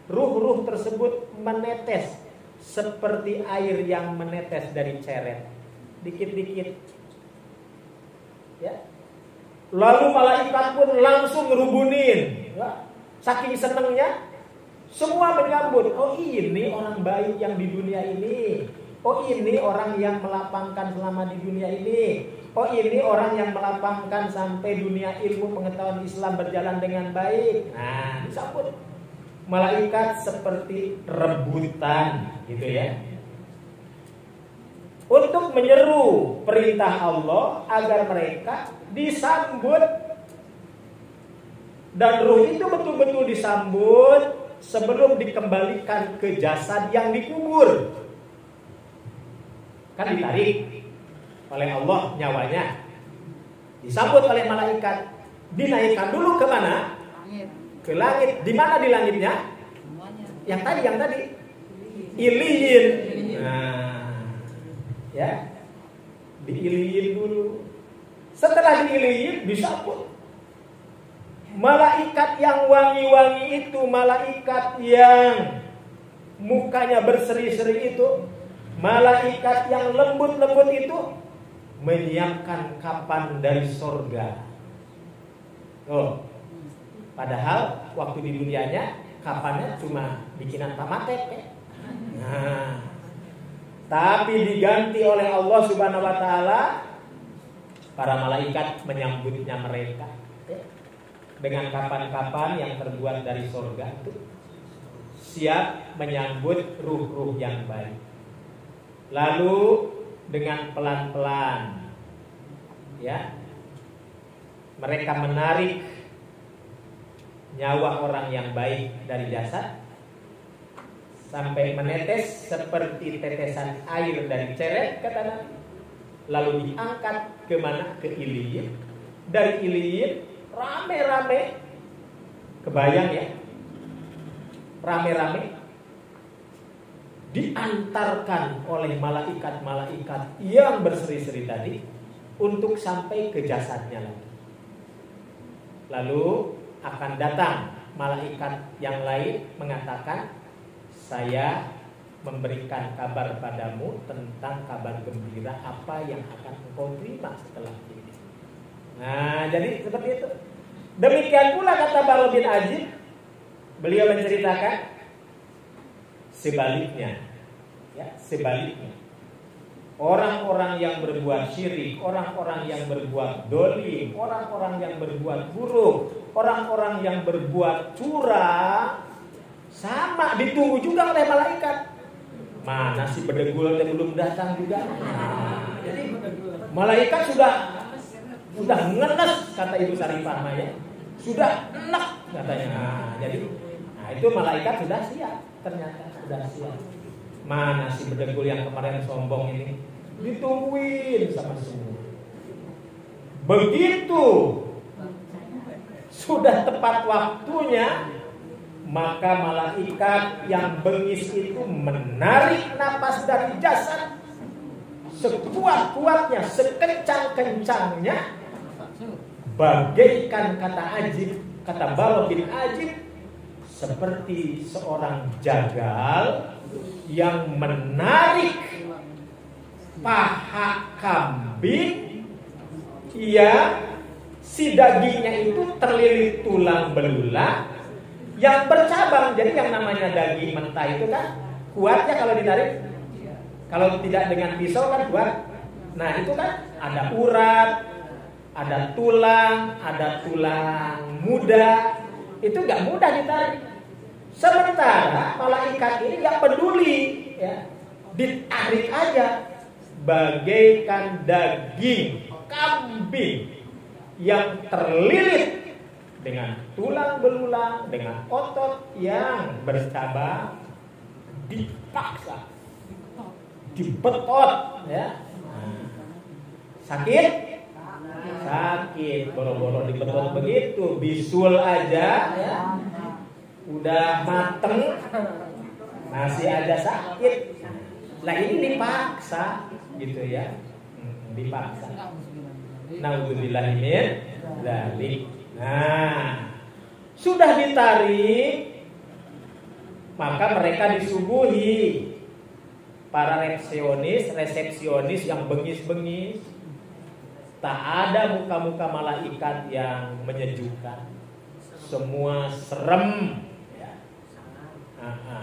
ruh-ruh tersebut menetes seperti air yang menetes dari ceret, dikit-dikit. Ya. Lalu malaikat pun langsung ngerubunin. Saking senengnya, semua menyambut. Oh, ini orang baik yang di dunia ini. Oh, ini orang yang melapangkan selama di dunia ini. Oh, ini orang yang melapangkan sampai dunia ilmu pengetahuan Islam berjalan dengan baik. Nah, disambut. Malaikat seperti rebutan gitu ya, untuk menyeru perintah Allah agar mereka disambut. Dan ruh itu betul-betul disambut sebelum dikembalikan ke jasad yang dikubur. Kan ditarik oleh Allah nyawanya, disambut oleh malaikat, dinaikkan dulu ke mana? Ke langit. Di mana di langitnya? Yang tadi iliyin. Nah, ya, diiliyin dulu. Setelah diiliyin disambut. Malaikat yang wangi-wangi itu, malaikat yang mukanya berseri-seri itu Malaikat yang lembut-lembut itu menyiapkan kapan dari sorga. Oh, padahal waktu di dunianya kapannya cuma bikinan pamatek ya. Nah, tapi diganti oleh Allah Subhanahu wa taala, para malaikat menyambutnya mereka ya, dengan kapan-kapan yang terbuat dari sorga itu, siap menyambut ruh-ruh yang baik. Lalu dengan pelan-pelan ya, mereka menarik nyawa orang yang baik dari jasad sampai menetes seperti tetesan air dari ceret, kata Nabi. Lalu diangkat kemana? Ke Iliyin. Dari Iliyin rame-rame, kebayang ya, rame-rame diantarkan oleh malaikat-malaikat yang berseri-seri tadi untuk sampai ke jasadnya lagi. Lalu akan datang malaikat yang lain mengatakan, saya memberikan kabar padamu tentang kabar gembira apa yang akan engkau terima setelah ini. Nah, jadi seperti itu. Demikian pula kata Bara bin Azib, beliau menceritakan sebaliknya, ya, sebaliknya. Orang-orang yang berbuat syirik, orang-orang yang berbuat dolim, orang-orang yang berbuat buruk, orang-orang yang berbuat curang, sama ditunggu juga oleh malaikat. Mana si bedegul yang belum datang juga. Jadi malaikat sudah ngenes, kata Ibu Sarifah ya. Sudah enak katanya. Jadi itu malaikat sudah siap, ternyata sudah siap. Mana si bedegul yang kemarin sombong ini, ditungguin sama semua. Begitu sudah tepat waktunya, maka malaikat yang bengis itu menarik napas dari jasad sekuat-kuatnya, sekencang-kencangnya, bagaikan kata Bara bin Azib, seperti seorang jagal yang menarik paha kambing yang si dagingnya itu terlilit tulang belulang yang bercabang. Jadi yang namanya daging mentah itu kan kuatnya kalau ditarik, kalau tidak dengan pisau kan kuat. Nah itu kan ada urat, ada tulang muda, itu nggak mudah ditarik. Sementara malaikat ini nggak peduli, ya, ditarik aja, bagaikan daging kambing yang terlilit dengan tulang belulang, dengan otot yang bercabang, dipaksa, dibetot, ya. Sakit, boro-boro dibetot begitu, bisul aja, ya. Udah mateng, masih ada sakit. Lah ini dipaksa, gitu ya, dipaksa. Naudzubillah min dzalik. Nah, sudah ditarik, maka mereka disuguhi para resepsionis yang bengis-bengis. Tak ada muka-muka malaikat yang menyejukkan. Semua serem.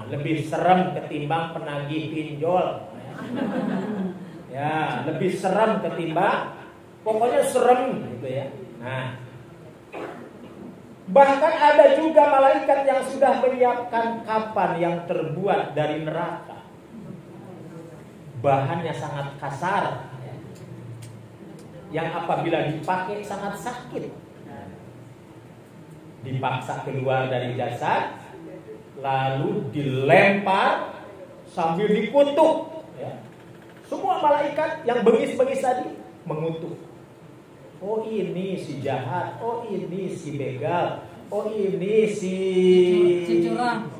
Lebih serem ketimbang penagih pinjol. Ya, lebih serem ketimbang, pokoknya serem gitu ya. Nah, bahkan ada juga malaikat yang sudah menyiapkan kapan yang terbuat dari neraka. Bahannya sangat kasar, yang apabila dipakai sangat sakit. Dipaksa keluar dari jasad, lalu dilempar sambil dikutuk, ya. Semua malaikat yang bengis-bengis tadi mengutuk. Oh ini si jahat, oh ini si begal, oh ini si curang.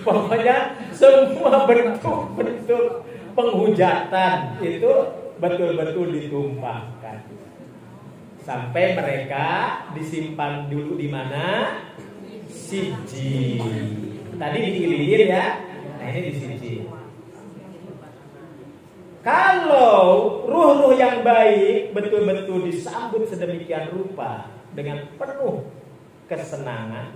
Pokoknya semua bentuk-bentuk penghujatan itu betul-betul ditumpahkan. Sampai mereka disimpan dulu di mana? Sijjin. Tadi di Iliyin ya. Nah ini di sijil. Kalau ruh-ruh yang baik betul-betul disambut sedemikian rupa dengan penuh kesenangan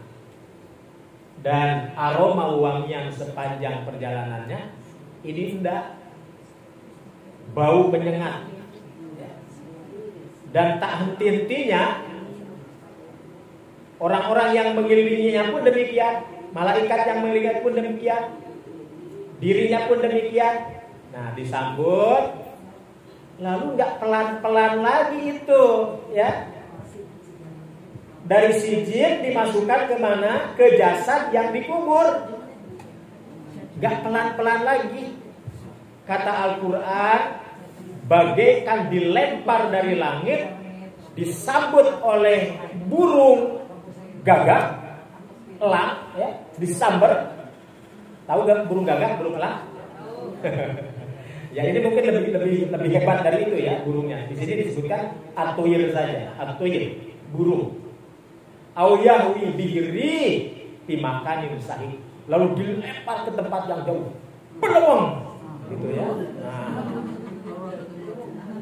dan aroma wangi yang sepanjang perjalanannya, ini indah, bau menyengat, dan tak henti-hentinya orang-orang yang mengelilinginya pun demikian, malaikat yang melihat pun demikian, dirinya pun demikian. Nah disambut, lalu nggak pelan-pelan lagi itu, ya. Dari sijil dimasukkan kemana? Ke jasad yang dikubur. Nggak pelan-pelan lagi. Kata Al-Quran, bagaikan dilempar dari langit, disambut oleh burung gagak, elang, ya, disamber. Tahu gak burung gagak, burung elang? Ya ini mungkin lebih hebat dari itu ya burungnya. Di sini disebutkan atuir saja, atuir, burung. Auyahwi bihri timakanin sahih. Lalu dilempar ke tempat yang jauh, belum, gitu ya. Nah,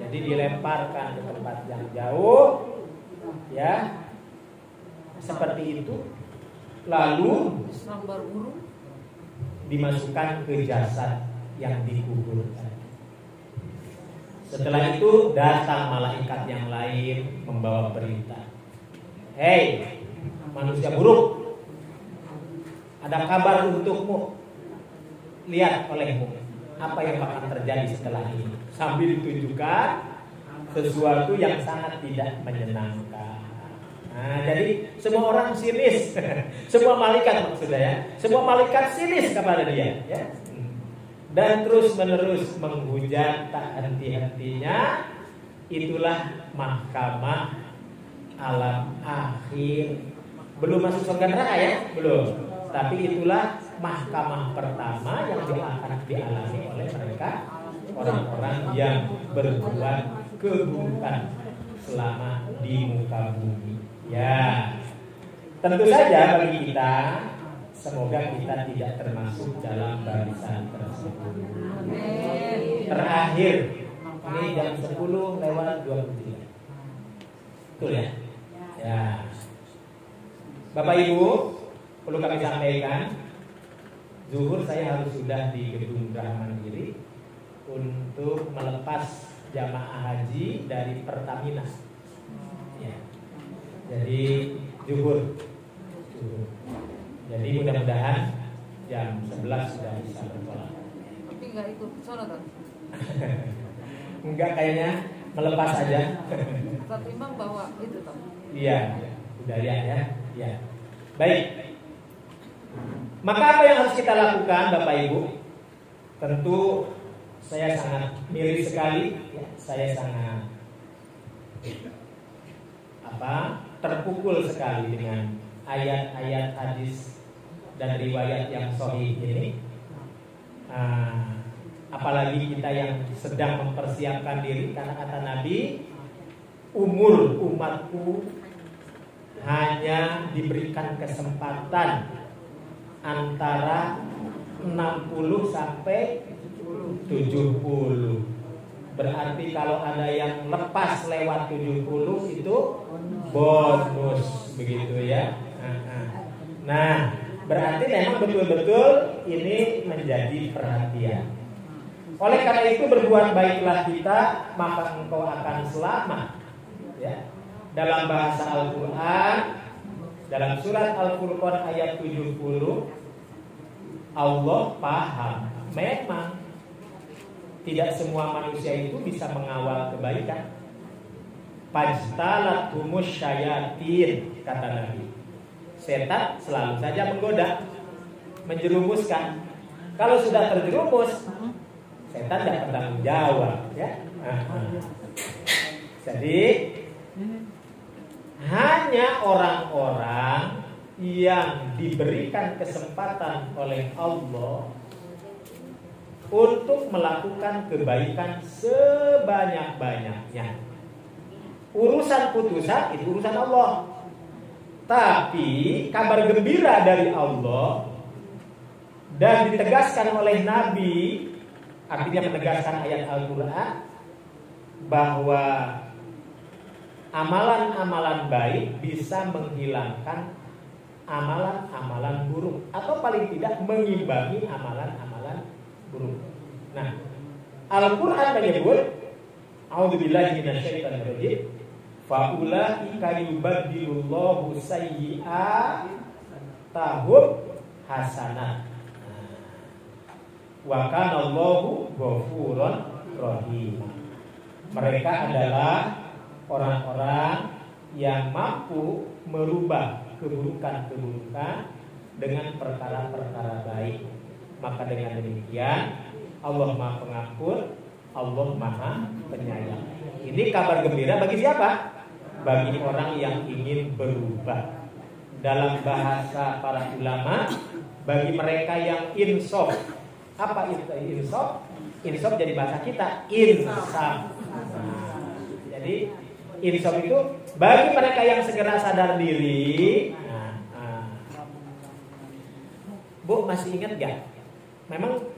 jadi dilemparkan ke tempat yang jauh, ya, seperti itu. Lalu dimasukkan ke jasad yang dikuburkan. Setelah itu datang malaikat yang lain membawa berita. Hei, manusia buruk, ada kabar untukmu. Lihat olehmu apa yang akan terjadi setelah ini. Sambil ditunjukkan sesuatu yang sangat tidak menyenangkan. Nah, jadi semua orang sinis, semua malaikat maksudnya ya, semua malaikat sinis kepada dia, ya. Dan terus menerus menghujat tak henti-hentinya. Itulah mahkamah alam akhir. Belum masuk surga neraka ya, belum. Tapi itulah mahkamah pertama yang akan dialami oleh mereka, orang-orang yang berbuat keburukan selama di muka bumi. Ya, tentu saja bagi kita, semoga kita tidak termasuk dalam barisan tersebut. Terakhir, ini jam 10:23. Betul ya? Ya. Bapak Ibu, perlu kami sampaikan, zuhur saya harus sudah di Gedung Geraha Mandiri untuk melepas jamaah haji dari Pertamina. Ya. Jadi zuhur. Jadi mudah-mudahan jam 11 sudah bisa bertolak. Tapi nggak ikut sholat kan? Enggak, kayaknya melepas aja. Ustaz Imam bawa itu toh. Iya, udah lihat ya. Ya. Baik. Maka apa yang harus kita lakukan Bapak Ibu? Tentu saya sangat miris sekali, ya. Saya sangat terpukul sekali dengan ayat-ayat hadis dan riwayat yang sahih ini. Apalagi kita yang sedang mempersiapkan diri, karena kata Nabi, umur umatku hanya diberikan kesempatan antara 60 sampai 70. Berarti kalau ada yang lepas lewat 70 itu bonus, begitu ya. Nah, berarti memang betul-betul ini menjadi perhatian. Oleh karena itu berbuat baiklah kita, maka engkau akan selamat. Ya. Dalam bahasa Al-Quran, dalam surat Al-Furqan ayat 70, Allah paham memang tidak semua manusia itu bisa mengawal kebaikan. Pajtalakumus syayatin, kata Nabi. Setan selalu saja menggoda, menjerumuskan. Kalau sudah terjerumus, setan tidak bertanggung jawab, ya. Jadi hanya orang-orang yang diberikan kesempatan oleh Allah untuk melakukan kebaikan sebanyak-banyaknya. Urusan putusan itu urusan Allah. Tapi kabar gembira dari Allah, dan ditegaskan oleh Nabi, artinya menegaskan ayat Al-Quran, bahwa amalan-amalan baik bisa menghilangkan amalan-amalan buruk, atau paling tidak mengimbangi amalan-amalan buruk. Nah, Al-Quran menyebut, a'udzubillahi minasyaitonirrajim, faulaika yubaddilullahu sayyi'atahum hasanat wa kanallahu ghafurur rahim. Mereka adalah orang-orang yang mampu merubah keburukan-keburukan dengan perkara-perkara baik. Maka dengan demikian Allah Maha Pengampun, Allah Maha Penyayang. Ini kabar gembira bagi siapa? Bagi orang yang ingin berubah. Dalam bahasa para ulama, bagi mereka yang insaf. Apa itu insaf? Insaf jadi bahasa kita insaf. Jadi insaf itu bagi mereka yang segera sadar diri. Bu, masih ingat gak?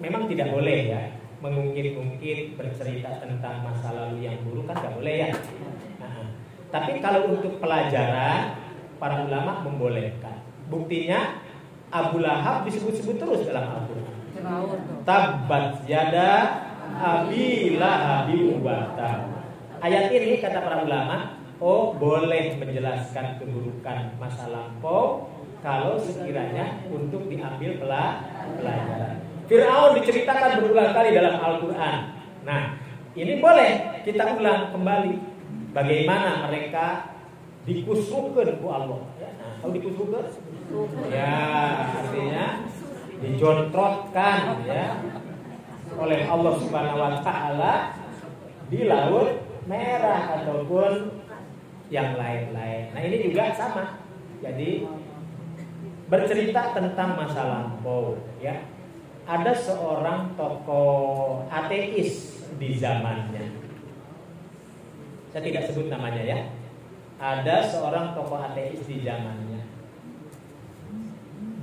Memang tidak boleh ya mengungkit-ungkit, bercerita tentang masa lalu yang buruk, kan gak boleh ya. Tapi kalau untuk pelajaran, para ulama membolehkan. Buktinya Abu Lahab disebut-sebut terus dalam Al-Quran. Tabbat yada Abi Lahabin wa tab. Ayat ini kata para ulama, boleh menjelaskan keburukan masa lampau kalau sekiranya untuk diambil pelajaran. Fir'aun diceritakan berulang kali dalam Al-Quran. Nah, ini boleh kita ulang kembali bagaimana mereka dikusruhkan ku Allah. Nah, tahu dikusruhkan? Ya, artinya dijontrotkan ya oleh Allah Subhanahu wa taala di laut merah ataupun yang lain-lain. Nah, ini juga sama. Jadi bercerita tentang masa lampau ya. Ada seorang tokoh ateis di zamannya. Saya tidak sebut namanya ya. Ada seorang tokoh ateis di zamannya.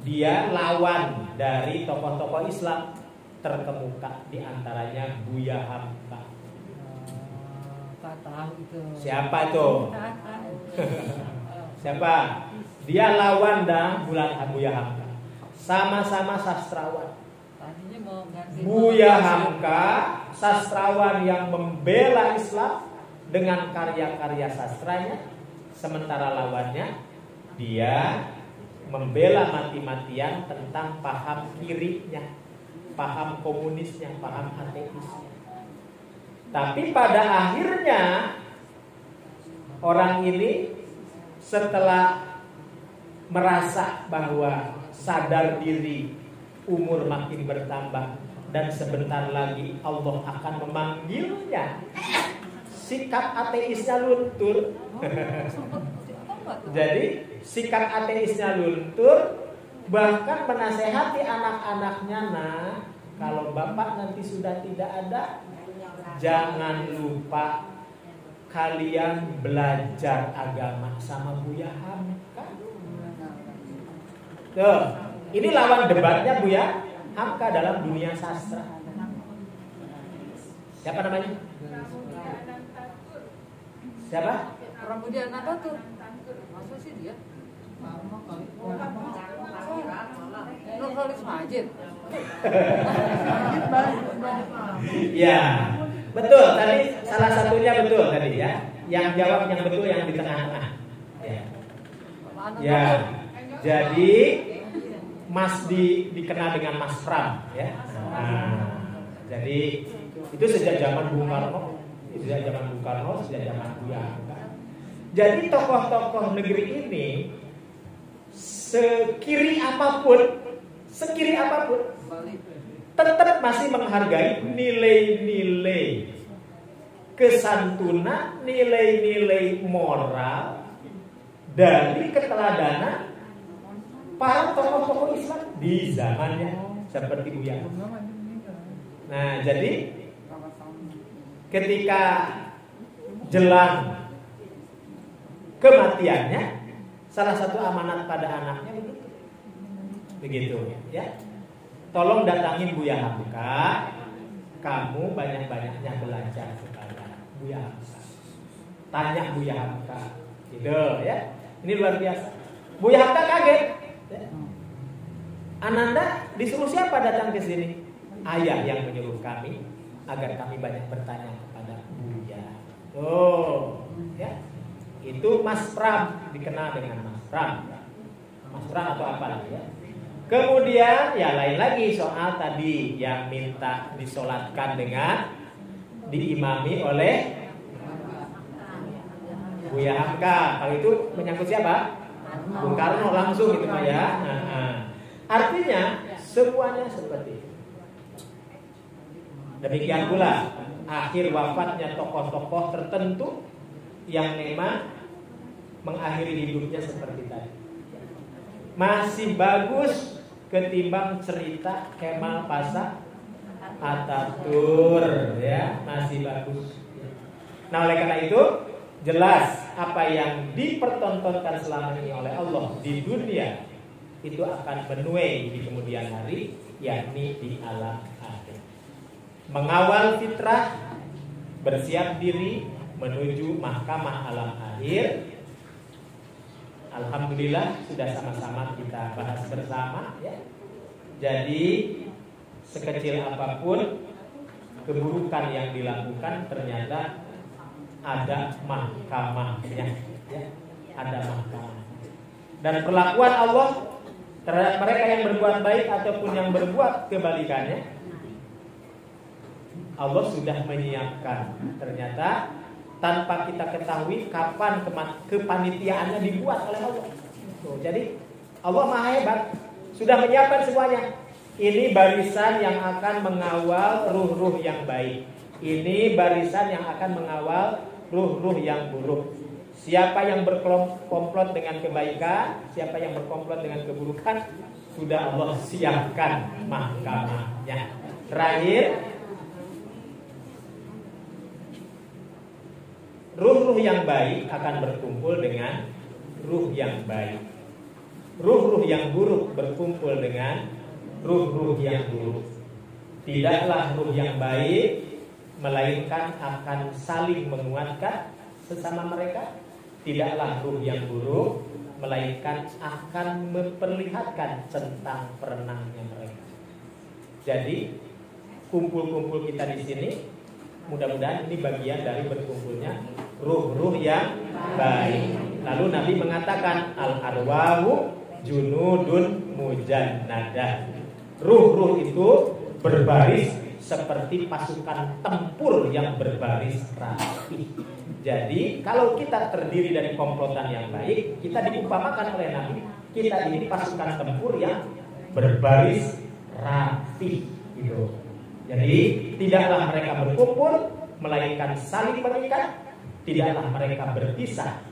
Dia lawan dari tokoh-tokoh Islam terkemuka, di antaranya Buya Hamka. Siapa itu? Siapa? Dia lawan dan Buya Hamka. Sama-sama sastrawan. Buya Hamka sastrawan yang membela Islam dengan karya-karya sastranya, sementara lawannya dia membela mati-matian tentang paham kirinya, paham komunisnya, paham ateisnya. Tapi pada akhirnya orang ini setelah merasa bahwa sadar diri, umur makin bertambah, dan sebentar lagi Allah akan memanggilnya, sikap ateisnya luntur. Jadi sikap ateisnya luntur, bahkan menasehati anak-anaknya, nah kalau bapak nanti sudah tidak ada, jangan lupa kalian belajar agama sama Buya Hamka. Tuh, ini lawan debatnya Buya Hamka dalam dunia sastra. Siapa namanya? Siapa? Pramudia Nadatul. Masa sih dia? Nurholis Majid. Ya, betul. Tadi salah satunya betul tadi ya. Yang jawab yang betul yang di tengah-tengah. Ya. Jadi Mas dikenal dengan Mas Pram ya. Jadi itu sejak zaman Bung Karno, sejak zaman Buya Hamka. Jadi tokoh-tokoh negeri ini sekiri apapun tetap masih menghargai nilai-nilai kesantunan, nilai-nilai moral dari keteladanan para tokoh-tokoh Islam di zamannya seperti Buya Hamka. Nah, jadi ketika jelang kematiannya, salah satu amanat pada anaknya begitu ya. tolong datangin Buya Hamka, kamu banyak-banyaknya belajar kepada Buya Hamka. Tanya Buya Hamka, gitu ya. Ini luar biasa. Buya Hamka kaget. Ya. Ananda disuruh siapa datang ke sini? Ayah yang menyuruh kami agar kami banyak bertanya kepada Buya. Oh, ya. Itu Mas Pram, dikenal dengan Mas Pram. Mas Pram atau apa lagi ya? Kemudian ya lain lagi soal tadi yang minta disolatkan dengan diimami oleh Buya Hamka. Kalau itu menyangkut siapa? Bung Karno langsung gitu Pak ya. Artinya semuanya seperti itu. Demikian pula akhir wafatnya tokoh-tokoh tertentu yang memang mengakhiri hidupnya seperti tadi. Masih bagus ketimbang cerita Kemal Pasha Ataturk ya, masih bagus. Nah, oleh karena itu jelas apa yang dipertontonkan selama ini oleh Allah di dunia itu akan menuai di kemudian hari, yakni di alam akhir. Mengawal fitrah, bersiap diri menuju mahkamah alam akhir. Alhamdulillah sudah sama-sama kita bahas bersama ya. Jadi sekecil apapun keburukan yang dilakukan ternyata ada mahkamahnya ya. Ada mahkamah. Dan perlakuan Allah terhadap mereka yang berbuat baik ataupun yang berbuat kebalikannya, Allah sudah menyiapkan. Ternyata tanpa kita ketahui kapan kepanitiaannya dibuat oleh Allah. Jadi Allah Maha Hebat, sudah menyiapkan semuanya. Ini barisan yang akan mengawal ruh-ruh yang baik. Ini barisan yang akan mengawal ruh-ruh yang buruk. Siapa yang berkomplot dengan kebaikan, siapa yang berkomplot dengan keburukan, sudah Allah siapkan mahkamahnya. Terakhir, ruh-ruh yang baik akan berkumpul dengan ruh yang baik. Ruh-ruh yang buruk berkumpul dengan ruh-ruh yang buruk. Tidaklah ruh yang baik melainkan akan saling menguatkan sesama mereka. Tidaklah ruh yang buruk melainkan akan memperlihatkan centang perenangnya mereka. Jadi kumpul-kumpul kita di sini mudah-mudahan ini bagian dari berkumpulnya ruh-ruh yang baik. Lalu Nabi mengatakan al-arwahu junudun mujannadah. Ruh-ruh itu berbaris seperti pasukan tempur yang berbaris rapi. Jadi kalau kita terdiri dari komplotan yang baik, kita diumpamakan oleh Nabi, kita ini pasukan tempur yang berbaris rapi gitu. Jadi tidaklah mereka berkumpul melainkan saling mengikat, tidaklah mereka berpisah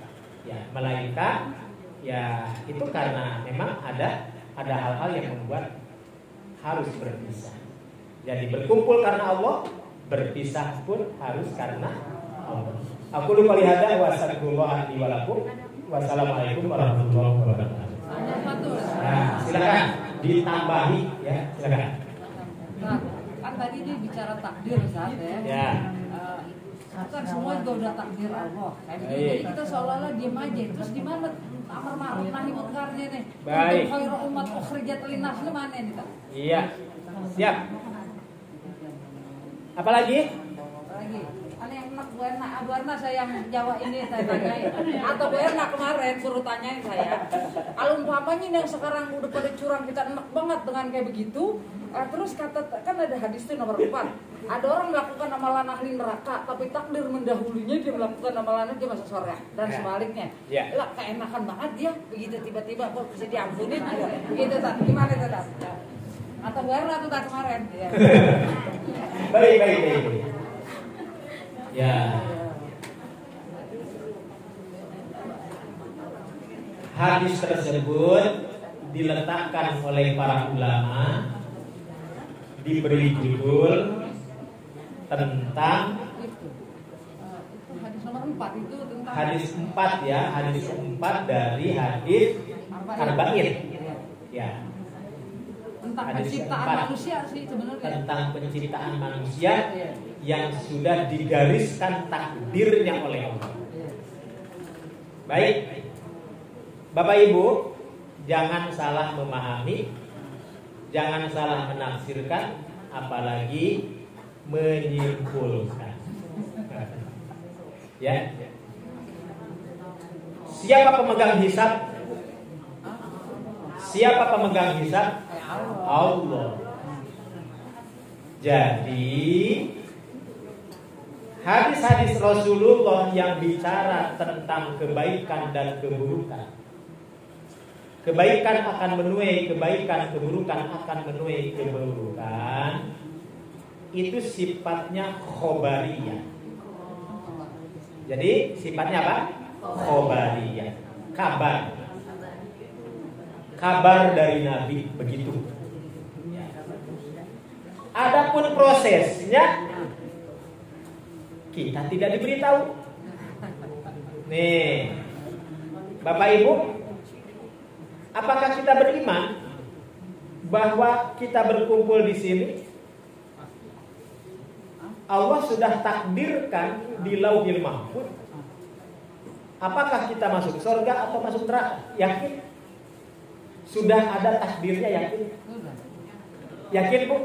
ya, melainkan ya itu karena memang ada hal-hal yang membuat harus berpisah. Jadi berkumpul karena Allah, berpisah pun harus karena Allah. Aku lupa lihada wa astagfirullah li wa lakum. Wassalamualaikum warahmatullahi wabarakatuh. Nah, silakan ditambahi ya, silakan. Nah, kan tadi dia bicara takdir saat ya. Kan semua juga udah takdir Allah. Jadi kita seolah-olah diem aja. Terus di mana amar ma'ruf nahi munkarnya nih? Baik. Untuk khairu umat ukhrijat linnas mana nih, Pak? Iya. Siap. Apalagi? Lagi. Ada yang enak Bu Erna saya yang jawab ini saya tanyain. Atau Bu Erna kemarin suruh tanyain saya. Kalau umpamanya yang sekarang udah pada curang kita enak banget dengan kayak begitu. Terus kata kan ada hadis itu nomor 4. Ada orang melakukan amalan ahli neraka, tapi takdir mendahulunya dia melakukan amalan dia masuk surga dan sebaliknya. Lah keenakan banget dia begitu tiba-tiba kok bisa diampunin gitu. Begitu tak gimana tetap? Atau Bu Erna tuh tak kemarin. Ya. Baik. Ya. Hadis tersebut diletakkan oleh para ulama, diberi judul tentang itu hadis nomor 4 itu tentang hadis 4 ya, hadis 4 dari hadis Arba'in. Ya. tentang Hadis penciptaan keempat. manusia sih sebenarnya. Tentang penciptaan manusia yang sudah digariskan takdirnya oleh Allah. Baik, Bapak Ibu, jangan salah memahami, jangan salah menafsirkan, apalagi menyimpulkan. Ya. Siapa pemegang hisab? Siapa pemegang hisab? Allah. Jadi hadis-hadis Rasulullah yang bicara tentang kebaikan dan keburukan, kebaikan akan menuai kebaikan, keburukan akan menuai keburukan, itu sifatnya khobariyah. Jadi sifatnya apa? Khobariyah, kabar. Kabar dari Nabi begitu. Adapun prosesnya kita tidak diberitahu. Nih, Bapak Ibu, apakah kita beriman bahwa kita berkumpul di sini Allah sudah takdirkan di Lauhil Mahfuz? Apakah kita masuk surga atau masuk neraka? Yakin? Sudah ada takdirnya, yakin? Yakin, Bu?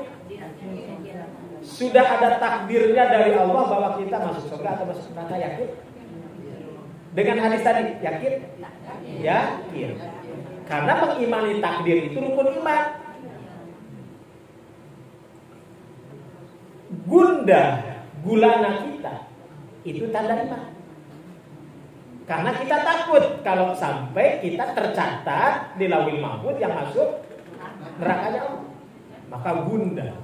Sudah ada takdirnya dari Allah bahwa kita masuk surga atau masuk neraka, yakin? Dengan hadis tadi, yakin? Yakin. Karena mengimani takdir itu rukun iman. Gundah gulana kita itu tanda iman. Karena kita takut kalau sampai kita tercatat di Lauhil Mahfuz yang masuk nerakanya Allah. Maka gundah.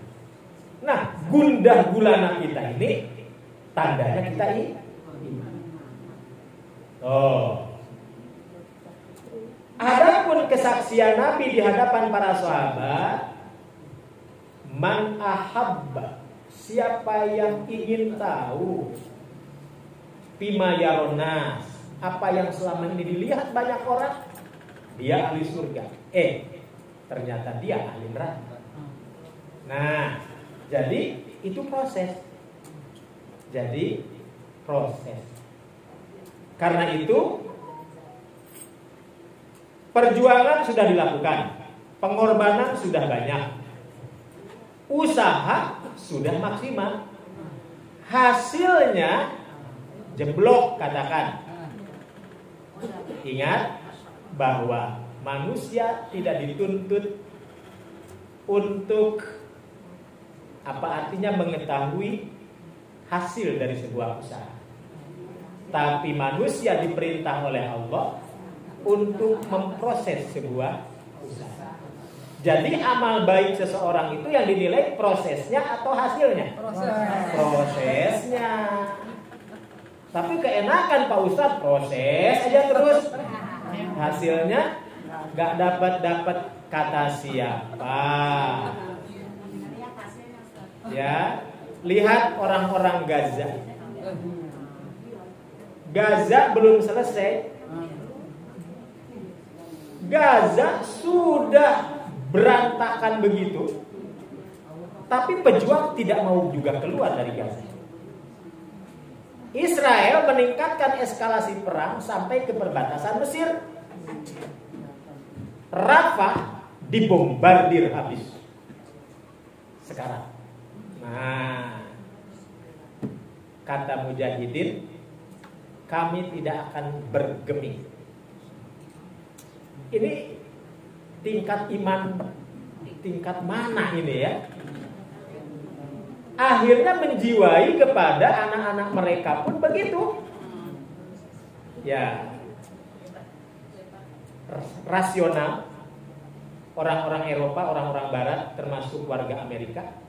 Nah, gundah gulana kita ini tandanya kita iman. Oh. Adapun kesaksian Nabi di hadapan para sahabat, man ahabba, siapa yang ingin tahu bima yaronas, apa yang selama ini dilihat banyak orang, dia ahli surga. Ternyata dia ahli neraka. Nah, jadi itu proses. Jadi proses. Karena itu perjuangan sudah dilakukan, pengorbanan sudah banyak, usaha sudah maksimal, hasilnya jeblok katakan. Ingat bahwa manusia tidak dituntut untuk apa artinya mengetahui hasil dari sebuah usaha, tapi manusia diperintah oleh Allah untuk memproses sebuah usaha. Jadi amal baik seseorang itu yang dinilai prosesnya atau hasilnya? Prosesnya. Tapi keenakan Pak Ustadz, proses aja terus, hasilnya nggak dapat kata siapa. Ya, lihat orang-orang Gaza. Gaza belum selesai. Gaza sudah berantakan begitu, tapi pejuang tidak mau juga keluar dari Gaza. Israel meningkatkan eskalasi perang sampai ke perbatasan Mesir. Rafah dibombardir habis sekarang. Nah, kata mujahidin, kami tidak akan bergeming. Ini tingkat iman tingkat mana ini ya? Akhirnya menjiwai kepada anak-anak mereka pun begitu. Ya, rasional. Orang-orang Eropa, orang-orang Barat, termasuk warga Amerika.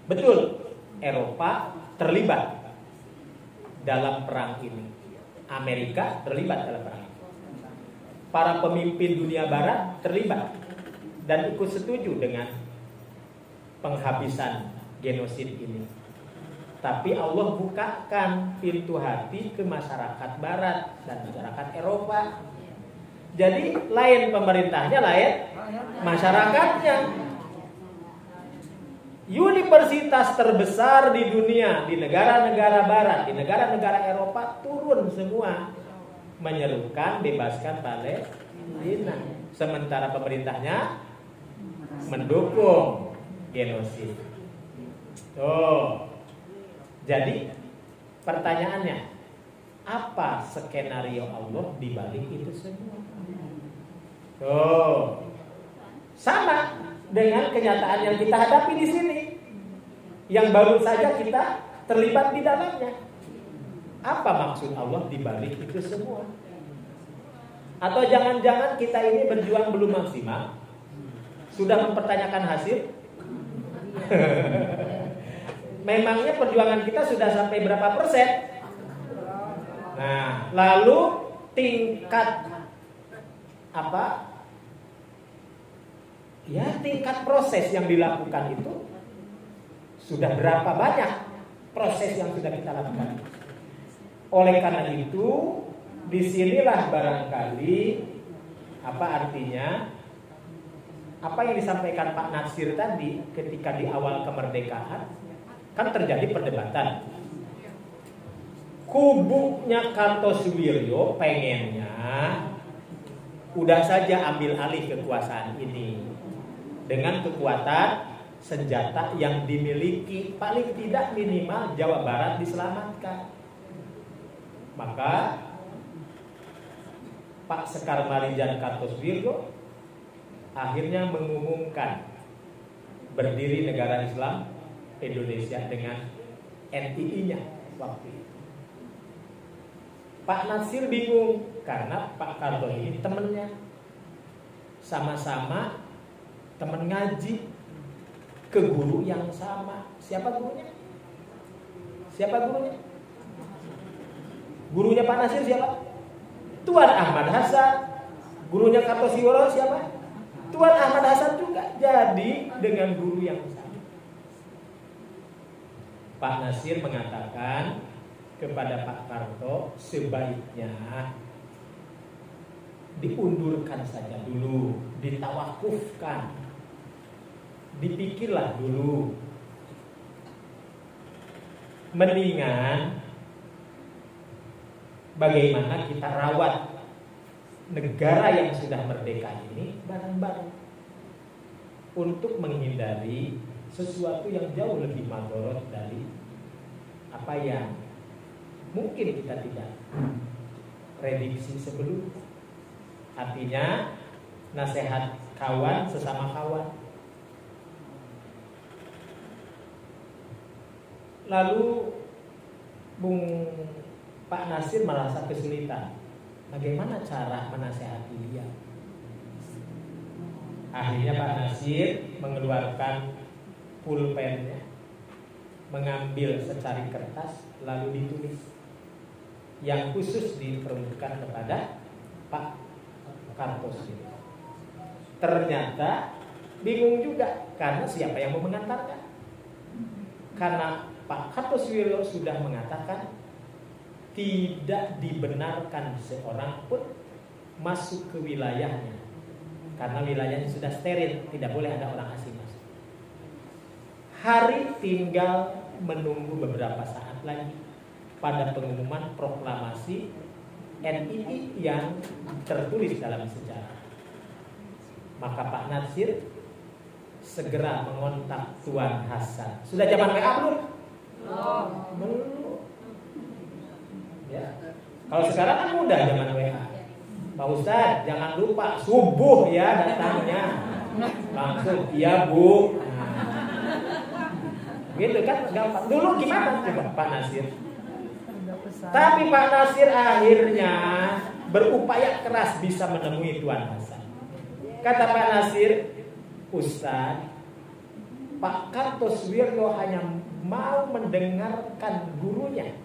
Betul, Eropa terlibat dalam perang ini. Amerika terlibat dalam perang ini. Para pemimpin dunia Barat terlibat dan ikut setuju dengan penghabisan genosid ini. Tapi Allah bukakan pintu hati ke masyarakat Barat dan masyarakat Eropa Jadi lain pemerintahnya, lain masyarakatnya. Universitas terbesar di dunia, di negara-negara barat, di negara-negara Eropa turun semua menyerukan bebaskan Palestina. Sementara pemerintahnya mendukung genosid. Jadi pertanyaannya, apa skenario Allah di balik itu semua? Sama dengan kenyataan yang kita hadapi di sini, yang baru saja kita terlibat di dalamnya. Apa maksud Allah di balik itu semua? Atau jangan-jangan kita ini berjuang belum maksimal, sudah mempertanyakan hasil? Memangnya perjuangan kita sudah sampai berapa persen? Nah, lalu tingkat apa? Ya, tingkat proses yang dilakukan itu sudah berapa banyak proses yang sudah kita lakukan. Oleh karena itu, disinilah barangkali apa artinya apa yang disampaikan Pak Natsir tadi ketika di awal kemerdekaan, kan terjadi perdebatan. Kubunya Kartosuwiryo pengennya udah saja ambil alih kekuasaan ini dengan kekuatan senjata yang dimiliki, paling tidak minimal Jawa Barat diselamatkan. Maka Pak Sekar Marijan Kartosuwiryo akhirnya mengumumkan berdiri negara Islam Indonesia dengan NII-nya waktu itu. Pak Natsir bingung karena Pak Karto ini temennya, sama-sama teman ngaji ke guru yang sama. Siapa gurunya? Siapa gurunya? Gurunya Pak Natsir siapa? Tuan Ahmad Hasan. Gurunya Kartosuwiryo siapa? Tuan Ahmad Hasan juga. Jadi dengan guru yang sama. Pak Natsir mengatakan kepada Pak Karto, sebaiknya diundurkan saja dulu, ditawakufkan, dipikirlah dulu. Mendingan bagaimana kita rawat negara yang sudah merdeka ini bareng-bareng untuk menghindari sesuatu yang jauh lebih madorot dari apa yang mungkin kita tidak prediksi sebelum. Artinya nasihat kawan sesama kawan. Lalu Bung Pak Natsir merasa kesulitan. Bagaimana cara menasehati dia? Akhirnya Pak Natsir mengeluarkan pulpennya, mengambil secari kertas, lalu ditulis yang khusus diperuntukkan kepada Pak Kartosuwiryo. Ternyata bingung juga karena siapa yang mau mengantarkan? Karena Pak Kartosuwiryo sudah mengatakan tidak dibenarkan seorang pun masuk ke wilayahnya karena wilayahnya sudah steril, tidak boleh ada orang asing masuk. Hari tinggal menunggu beberapa saat lagi pada pengumuman proklamasi NII yang tertulis dalam sejarah. Maka Pak Natsir segera mengontak Tuan Hasan. Sudah zaman WA belum? Belum. Ya. Kalau sekarang kan mudah zaman WA. Pak Ustadz, jangan lupa subuh ya datangnya. Langsung, iya Bu. Gitu kan gampang. Dulu gimana coba Pak Natsir? Tapi Pak Natsir akhirnya berupaya keras bisa menemui Tuan Hasan. Kata Pak Natsir, Ustadz, Pak Kartosuwiryo hanya mau mendengarkan gurunya,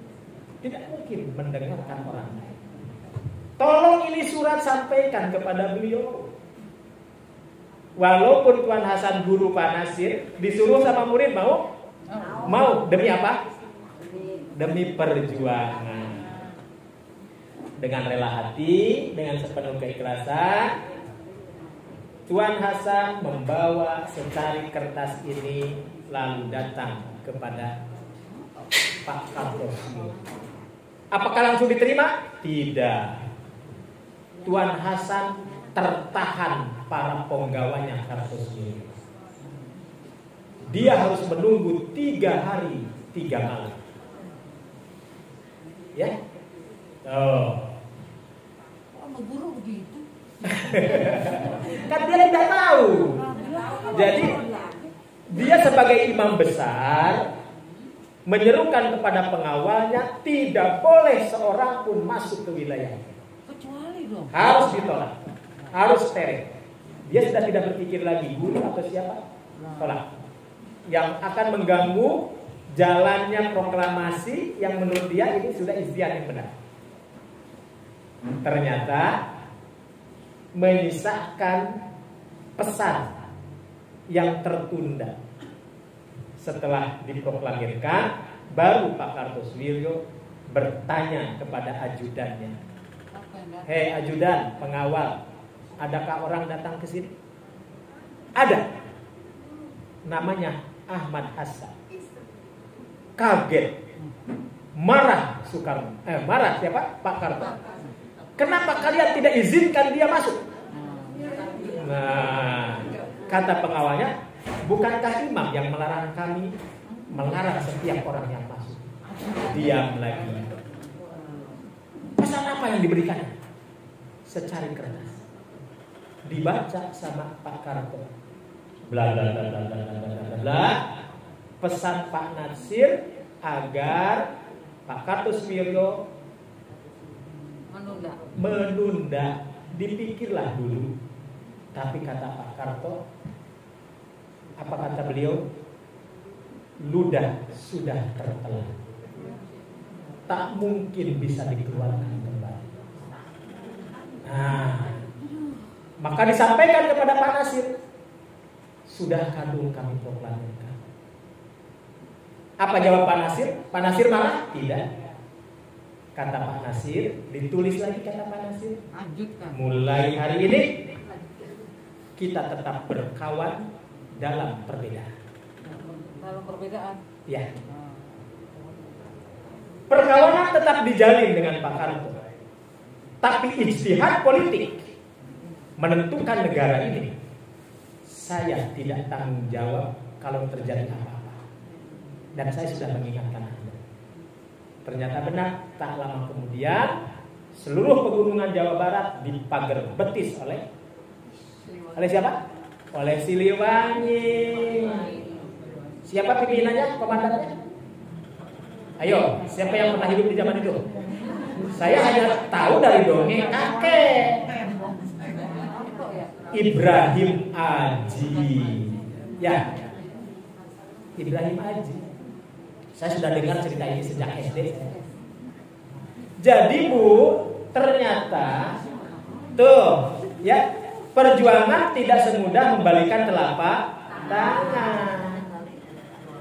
tidak mungkin mendengarkan orang lain. Tolong ini surat sampaikan kepada beliau. Walaupun Tuan Hasan guru Pak Natsir, disuruh sama murid mau? Mau. Demi apa? Demi perjuangan. dengan rela hati, dengan sepenuh keikhlasan, Tuan Hasan membawa secari kertas ini lalu datang kepada Pak Kartoswiryo. Apakah langsung diterima? Tidak. Tuan Hasan tertahan para penggawanya Kartoswiryo. Dia harus menunggu 3 hari 3 malam. Ya, oh, guru begitu. Kan dia tidak tahu. Jadi dia sebagai imam besar menyerukan kepada pengawalnya tidak boleh seorang pun masuk ke wilayah. Kecuali dong. Harus ditolak, harus steril. Dia sudah tidak berpikir lagi guru atau siapa, tolak. Yang akan mengganggu jalannya proklamasi yang menurut dia ini sudah ikhtiar yang benar. Ternyata menyisakan pesan yang tertunda. Setelah diproklamirkan, baru Pak Kartoswiryo bertanya kepada ajudannya, "Hei ajudan, pengawal, adakah orang datang ke sini?" Ada. Namanya Ahmad Hasan. Kaget. Marah Soekarno. Marah siapa? Pak Karto. Kenapa kalian tidak izinkan dia masuk? Nah, kata pengawalnya, bukankah imam yang melarang kami melarang setiap orang yang masuk? Diam lagi. Pesan apa yang diberikan? Secari kertas. Dibaca sama Pak Karto. Bla bla bla bla bla bla bla bla. Pesan Pak Natsir agar Pak Kartoswiryo menunda. Dipikirlah dulu. Tapi kata Pak Karto, apa kata beliau? Ludah sudah tertelan, tak mungkin bisa dikeluarkan kembali. Nah, maka disampaikan kepada Pak Natsir, sudah kadung kami proklamirkan. Apa jawab Pak Natsir? Pak Natsir marah? Tidak. Kata Pak Natsir, ditulis lagi kata Pak Natsir, mulai hari ini kita tetap berkawan dalam perbedaan. Dalam perbedaan? Ya. Perkawanan tetap dijalin dengan Pak Karto. Tapi ijtihad politik menentukan negara ini, saya tidak tanggung jawab kalau terjadi apa-apa. Dan saya sudah mengingatkan Anda. Ternyata benar, tak lama kemudian seluruh pegunungan Jawa Barat dipager betis oleh siapa? Oleh Siliwangi. Siapa pimpinannya, komandannya? Ayo, siapa yang pernah hidup di zaman itu? Saya hanya tahu dari dongeng kakek. Ibrahim Aji. Ya, Ibrahim Aji. Saya sudah dengar cerita ini sejak SD. Jadi Bu, ternyata tuh, ya, perjuangan tidak semudah membalikan telapak tangan.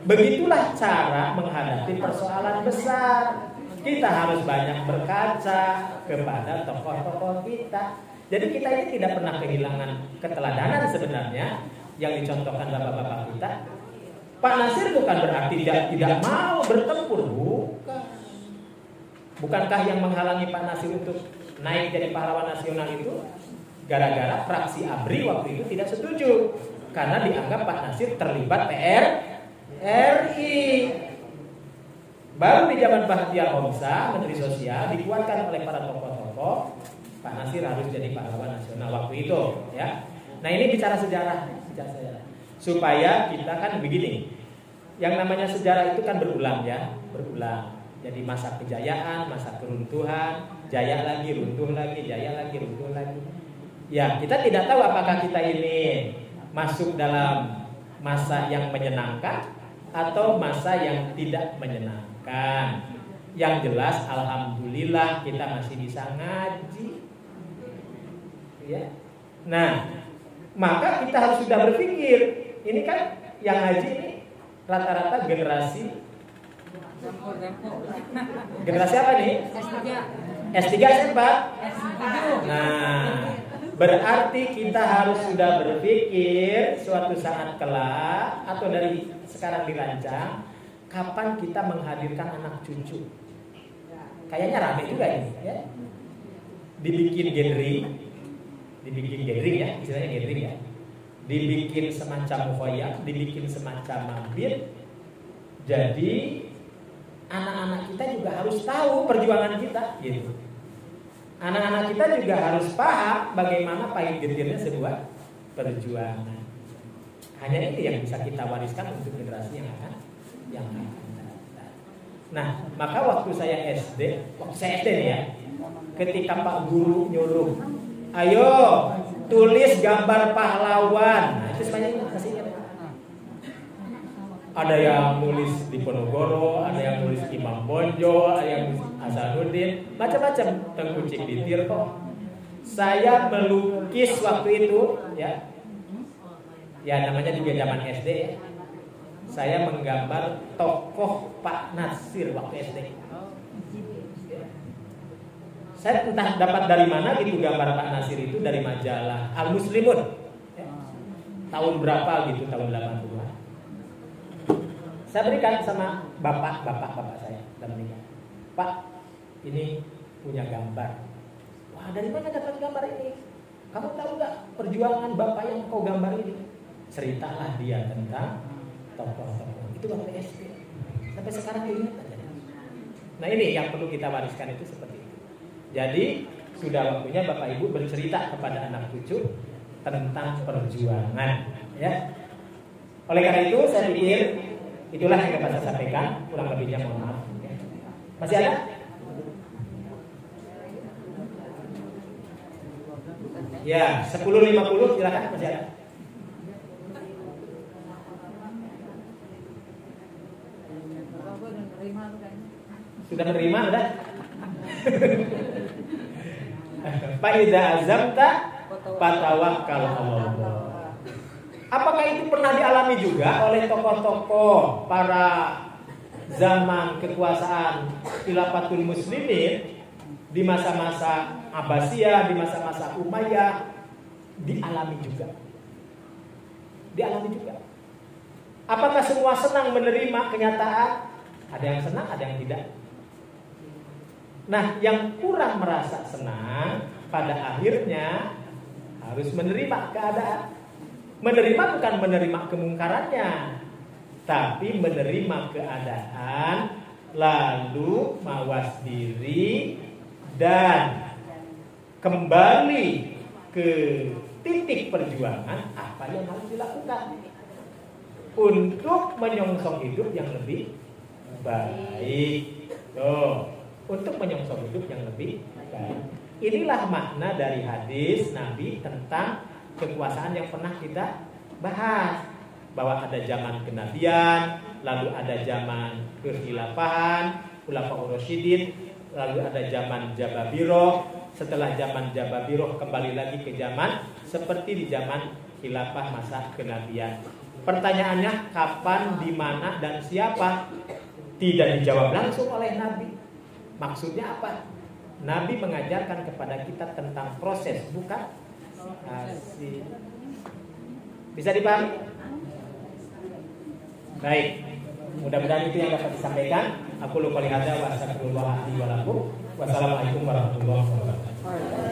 Begitulah cara menghadapi persoalan besar. Kita harus banyak berkaca kepada tokoh-tokoh kita. Jadi kita ini tidak pernah kehilangan keteladanan sebenarnya yang dicontohkan bapak-bapak kita. Pak Natsir bukan berarti tidak mau bertempur, bukan. Bukankah yang menghalangi Pak Natsir untuk naik jadi pahlawan nasional itu gara-gara fraksi ABRI waktu itu tidak setuju karena dianggap Pak Natsir terlibat RI. Baru di zaman Bahtiar Homsa, Menteri Sosial, dikuatkan oleh para tokoh-tokoh, Pak Natsir harus jadi pahlawan nasional waktu itu, ya. Nah ini bicara sejarah. Supaya kita kan begini, yang namanya sejarah itu kan berulang ya, berulang. Jadi masa kejayaan, masa keruntuhan, jaya lagi, runtuh lagi, jaya lagi, runtuh lagi. Ya, kita tidak tahu apakah kita ini masuk dalam masa yang menyenangkan atau masa yang tidak menyenangkan. Yang jelas, alhamdulillah kita masih bisa ngaji. Ya. Nah, maka kita harus sudah berpikir. Ini kan yang haji ini rata-rata generasi apa nih? S3 S4. Nah, berarti kita harus sudah berpikir suatu saat kelak atau dari sekarang dirancang kapan kita menghadirkan anak cucu. Kayaknya rame juga ini, ya. Dibikin gathering ya, istilahnya gathering ya. Dibikin semacam mukhoyah, dibikin semacam mabit. Jadi anak-anak kita juga harus tahu perjuangan kita, gitu. Anak-anak kita juga harus paham bagaimana pahit getirnya sebuah perjuangan. Hanya itu yang bisa kita wariskan untuk generasi yang akan datang. Nah, maka waktu saya SD nih ya, ketika Pak Guru nyuruh, ayo tulis gambar pahlawan. Nah, itu semuanya masih ingat. Ada yang nulis Diponegoro, ada yang nulis Imam Bonjol, ada yang nulis Hasanuddin, macam-macam. Tengku Cikditirto. Saya melukis waktu itu, ya namanya juga zaman SD. Ya. Saya menggambar tokoh Pak Nasir waktu SD. Saya entah dapat dari mana gitu gambar Pak Nasir itu, dari majalah Al Muslimun. Ya. Tahun berapa gitu, tahun 80-an. Saya berikan sama bapak saya dan menikah. Pak, ini punya gambar. Wah, dari mana dapat gambar ini? Kamu tahu nggak perjuangan bapak yang kau gambar ini? Ceritalah dia tentang tokoh-tokoh. Itu waktu SD. Sampai sekarang ingat aja. Nah, ini yang perlu kita wariskan itu seperti itu. Jadi sudah waktunya bapak ibu bercerita kepada anak cucu tentang perjuangan. Ya. Oleh karena itu saya pikir itulah yang dapat saya sampaikan, kurang lebihnya mohon maaf. Masih ada? Ya, 10.50 silakan, masih ada. Sudah menerima, sudah? Fa idza azamta fatawakkal 'alallah. Apakah itu pernah dialami juga oleh tokoh-tokoh para zaman kekuasaan Khilafatul Muslimin di masa-masa Abbasiyah, di masa-masa Umayyah? Dialami juga. Apakah semua senang menerima kenyataan? Ada yang senang, ada yang tidak. Nah, yang kurang merasa senang pada akhirnya harus menerima keadaan. Menerima bukan menerima kemungkarannya, tapi menerima keadaan, lalu mawas diri dan kembali ke titik perjuangan apa yang harus dilakukan untuk menyongsong hidup yang lebih baik. Untuk menyongsong hidup yang lebih baik. Inilah makna dari hadis Nabi tentang kekuasaan yang pernah kita bahas, bahwa ada zaman kenabian, lalu ada zaman kekhilafahan, khulafaur rasyidin, lalu ada zaman Jababiroh, setelah zaman Jababiroh kembali lagi ke zaman seperti di zaman khilafah masa kenabian. Pertanyaannya kapan, di mana dan siapa? Tidak dijawab langsung oleh Nabi. Maksudnya apa? Nabi mengajarkan kepada kita tentang proses, bukan hasil. Bisa dipahami? Baik. Mudah-mudahan itu yang dapat disampaikan. Aku lupa lihat wa astagfirullah wa lakum. Wassalamualaikum warahmatullahi wabarakatuh.